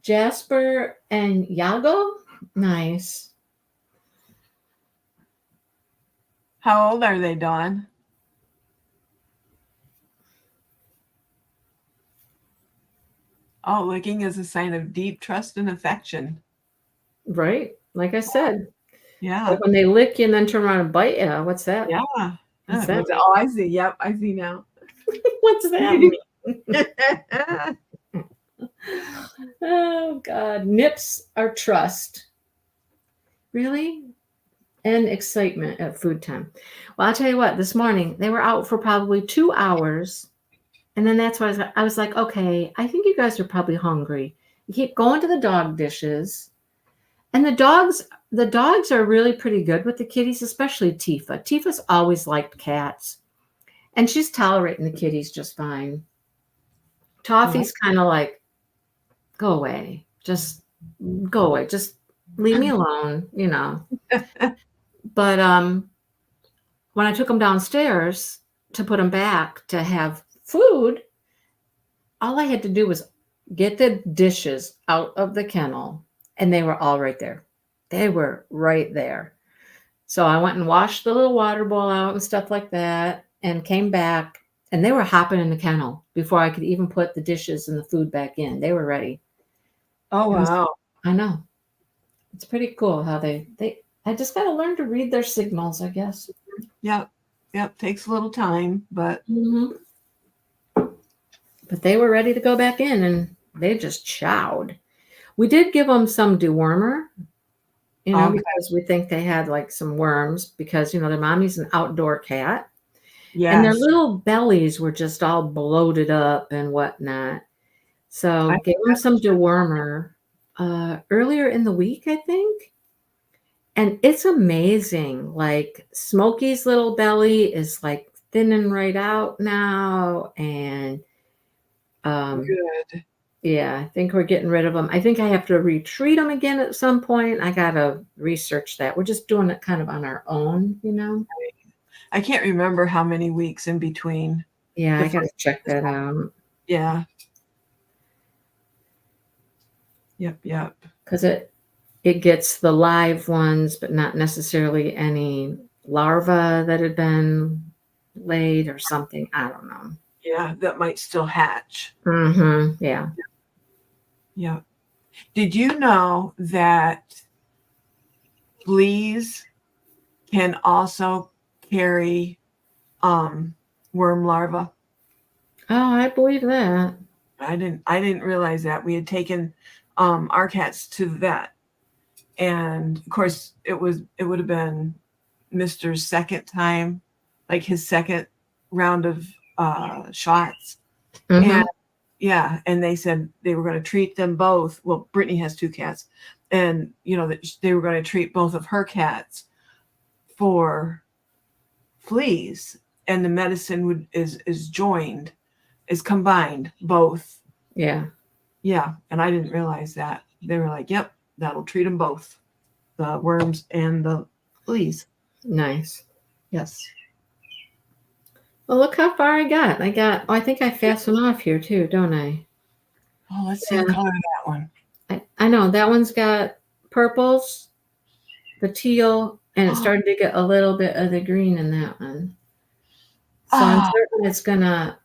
Jasper and Yago? Nice. How old are they, Dawn? Oh, licking is a sign of deep trust and affection. Right? Like I said. Yeah. Like when they lick you and then turn around and bite you. What's that? Yeah. What's that mean? Oh, I see. Yep, I see now. What's that mean? Oh God. Nips are trust. Really? And excitement at food time. Well, I'll tell you what, this morning they were out for probably 2 hours. And then that's why I was like, okay, I think you guys are probably hungry. You keep going to the dog dishes. And the dogs are really pretty good with the kitties, especially Tifa. Tifa's always liked cats. And she's tolerating the kitties just fine. Toffee's kind of like, go away. Just go away. Just leave me alone, you know. But when I took them downstairs to put them back to have food, all I had to do was get the dishes out of the kennel, and they were all right there. They were right there. So I went and washed the little water bowl out and stuff like that and came back, and they were hopping in the kennel before I could even put the dishes and the food back in. They were ready. Oh, wow. I know. It's pretty cool how they I just got to learn to read their signals, I guess. Yep. Takes a little time, but But they were ready to go back in, and they just chowed. We did give them some dewormer, okay. because we think they had like some worms because, their mommy's an outdoor cat. Yes. And their little bellies were just all bloated up and whatnot. So gave them some dewormer earlier in the week, I think. And it's amazing. Like Smokey's little belly is like thinning right out now. And Good. yeah, I think we're getting rid of them. I think I have to retreat them again at some point. I got to research that. We're just doing it kind of on our own, I can't remember how many weeks in between. Yeah, I got to check that out. Yeah. Yep. Because it gets the live ones, but not necessarily any larvae that had been laid or something. I don't know. Yeah, that might still hatch. Yeah. Yeah. Did you know that fleas can also carry worm larvae? Oh, I believe that. I didn't realize that. We had taken our cats to the vet, and of course it would have been Mr's second time, like his second round of shots. And yeah, and they said they were going to treat them both. Well, Brittany has two cats, and that they were going to treat both of her cats for fleas, and the medicine is combined both. Yeah. And I didn't realize that. They were like, yep, that'll treat them both, the worms and the fleas. Nice. Yes. Well, look how far I got. I think I fasten off here too, don't I? Oh, let's see Yeah. the color of that one. I know that one's got purples, the teal, and it's starting to get a little bit of the green in that one. So I'm certain it's gonna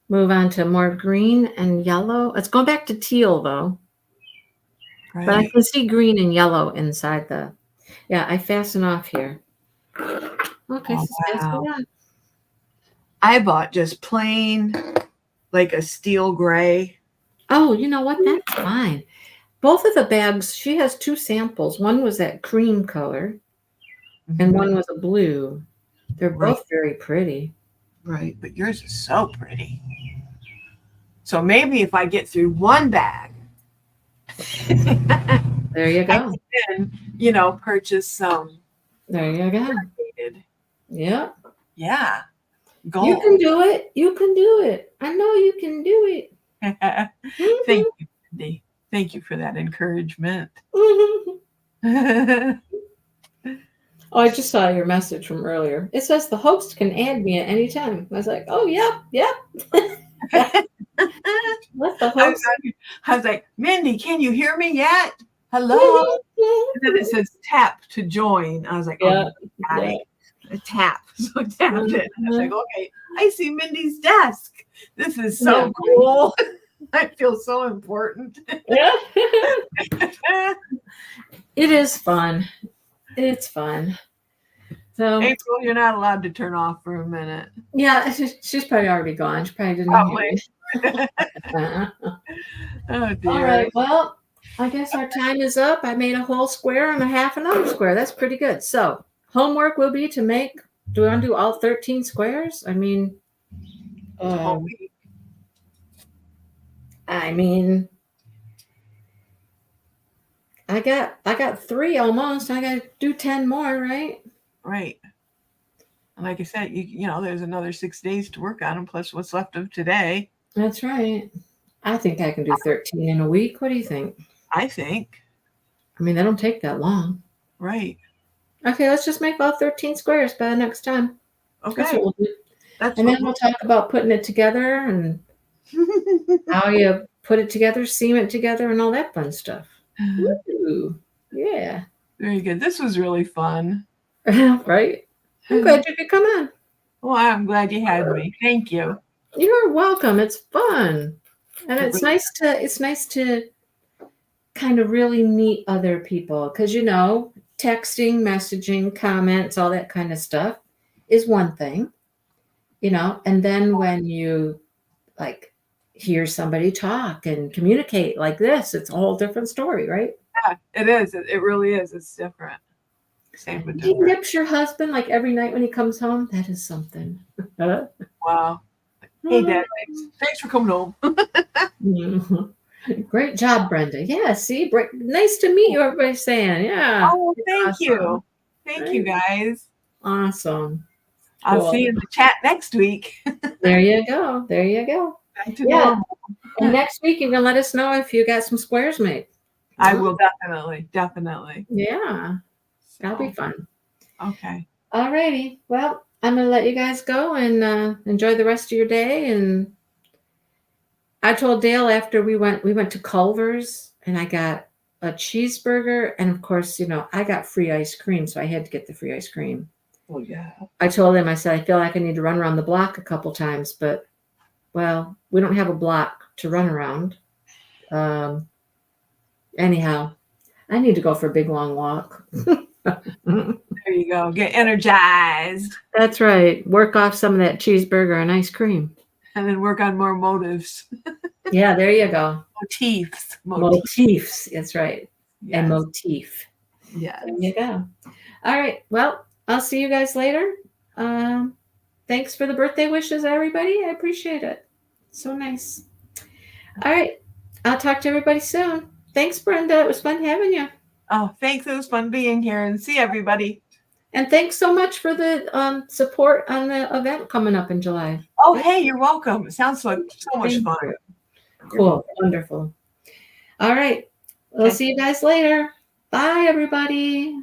move on to more green and yellow. It's going back to teal though, but I Right. can see green and yellow inside the. Yeah, I fasten off here. Okay, Oh, so fasten wow. on. I bought just plain, like a steel gray. Oh, you know what? That's fine. Both of the bags, she has two samples. One was that cream color, and one was a blue. They're Right. both very pretty. Right, but yours is so pretty. So maybe if I get through one bag, There you I go. can then, purchase some. There you go. Variegated. Yeah. Yeah. You Gold. can do it. You can do it. I know you can do it. Thank you, Cindy. Thank you for that encouragement. Oh, I just saw your message from earlier. It says the host can add me at any time. I was like, oh, yep. Let the host. I was like, Mindy, can you hear me yet? Hello? And then it says tap to join. I was like, oh, got it. A tap. So I tapped it. I was like, okay, I see Mindy's desk. This is so cool. I feel so important. Yeah. It is fun. It's fun. So April, you're not allowed to turn off for a minute. Yeah, she's probably already gone. She probably didn't hear me. Oh dear. All right. Well, I guess our time is up. I made a whole square and a half another square. That's pretty good. So homework will be to make. Do we want to do all 13 squares? I mean, I got 3 almost. I got to do 10 more, right? Right. And like I said, there's another 6 days to work on them, plus what's left of today. That's right. I think I can do 13 in a week. What do you think? I think. I mean, they don't take that long. Right. Okay, let's just make all 13 squares by the next time. Okay. That's what we'll do. And then we'll talk about putting it together and how you put it together, seam it together, and all that fun stuff. Ooh, yeah. Very good. This was really fun. Right? I'm glad you could come on. Well, I'm glad you had me. Thank you. You're welcome. It's fun. And it's nice to kind of really meet other people because texting, messaging, comments, all that kind of stuff is one thing, and then when you hear somebody talk and communicate like this, it's a whole different story, right? Yeah, it is. It really is. It's different. Same but He different. nips your husband every night when he comes home. That is something. Wow. Hey, Dad. Thanks for coming home. Great job, Brenda. Yeah, see, nice to meet you. Everybody's saying, yeah. Oh, thank you. Thank you, guys. Awesome. I'll see you in the chat next week. There you go. There you go. Back to normal. And next week, you can let us know if you got some squares made. I will definitely. Yeah. That'll be fun. Okay. All righty. Well, I'm going to let you guys go and enjoy the rest of your day. And I told Dale after we went to Culver's and I got a cheeseburger. And of course, I got free ice cream. So I had to get the free ice cream. Oh, yeah. I told him, I said, I feel like I need to run around the block a couple times, but well, we don't have a block to run around. Anyhow, I need to go for a big, long walk. There you go. Get energized. That's right. Work off some of that cheeseburger and ice cream. And then work on more motives. Yeah, there you go. Motifs. That's right. Yes. And motif. Yes. There you go. All right. Well, I'll see you guys later. Thanks for the birthday wishes, everybody. I appreciate it. So nice. All right. I'll talk to everybody soon. Thanks, Brenda. It was fun having you. Oh, thanks. It was fun being here and see everybody. And thanks so much for the support on the event coming up in July. Oh, hey, you're welcome. It sounds like so much fun. Cool. Wonderful. All right. We'll see you guys later. Bye, everybody.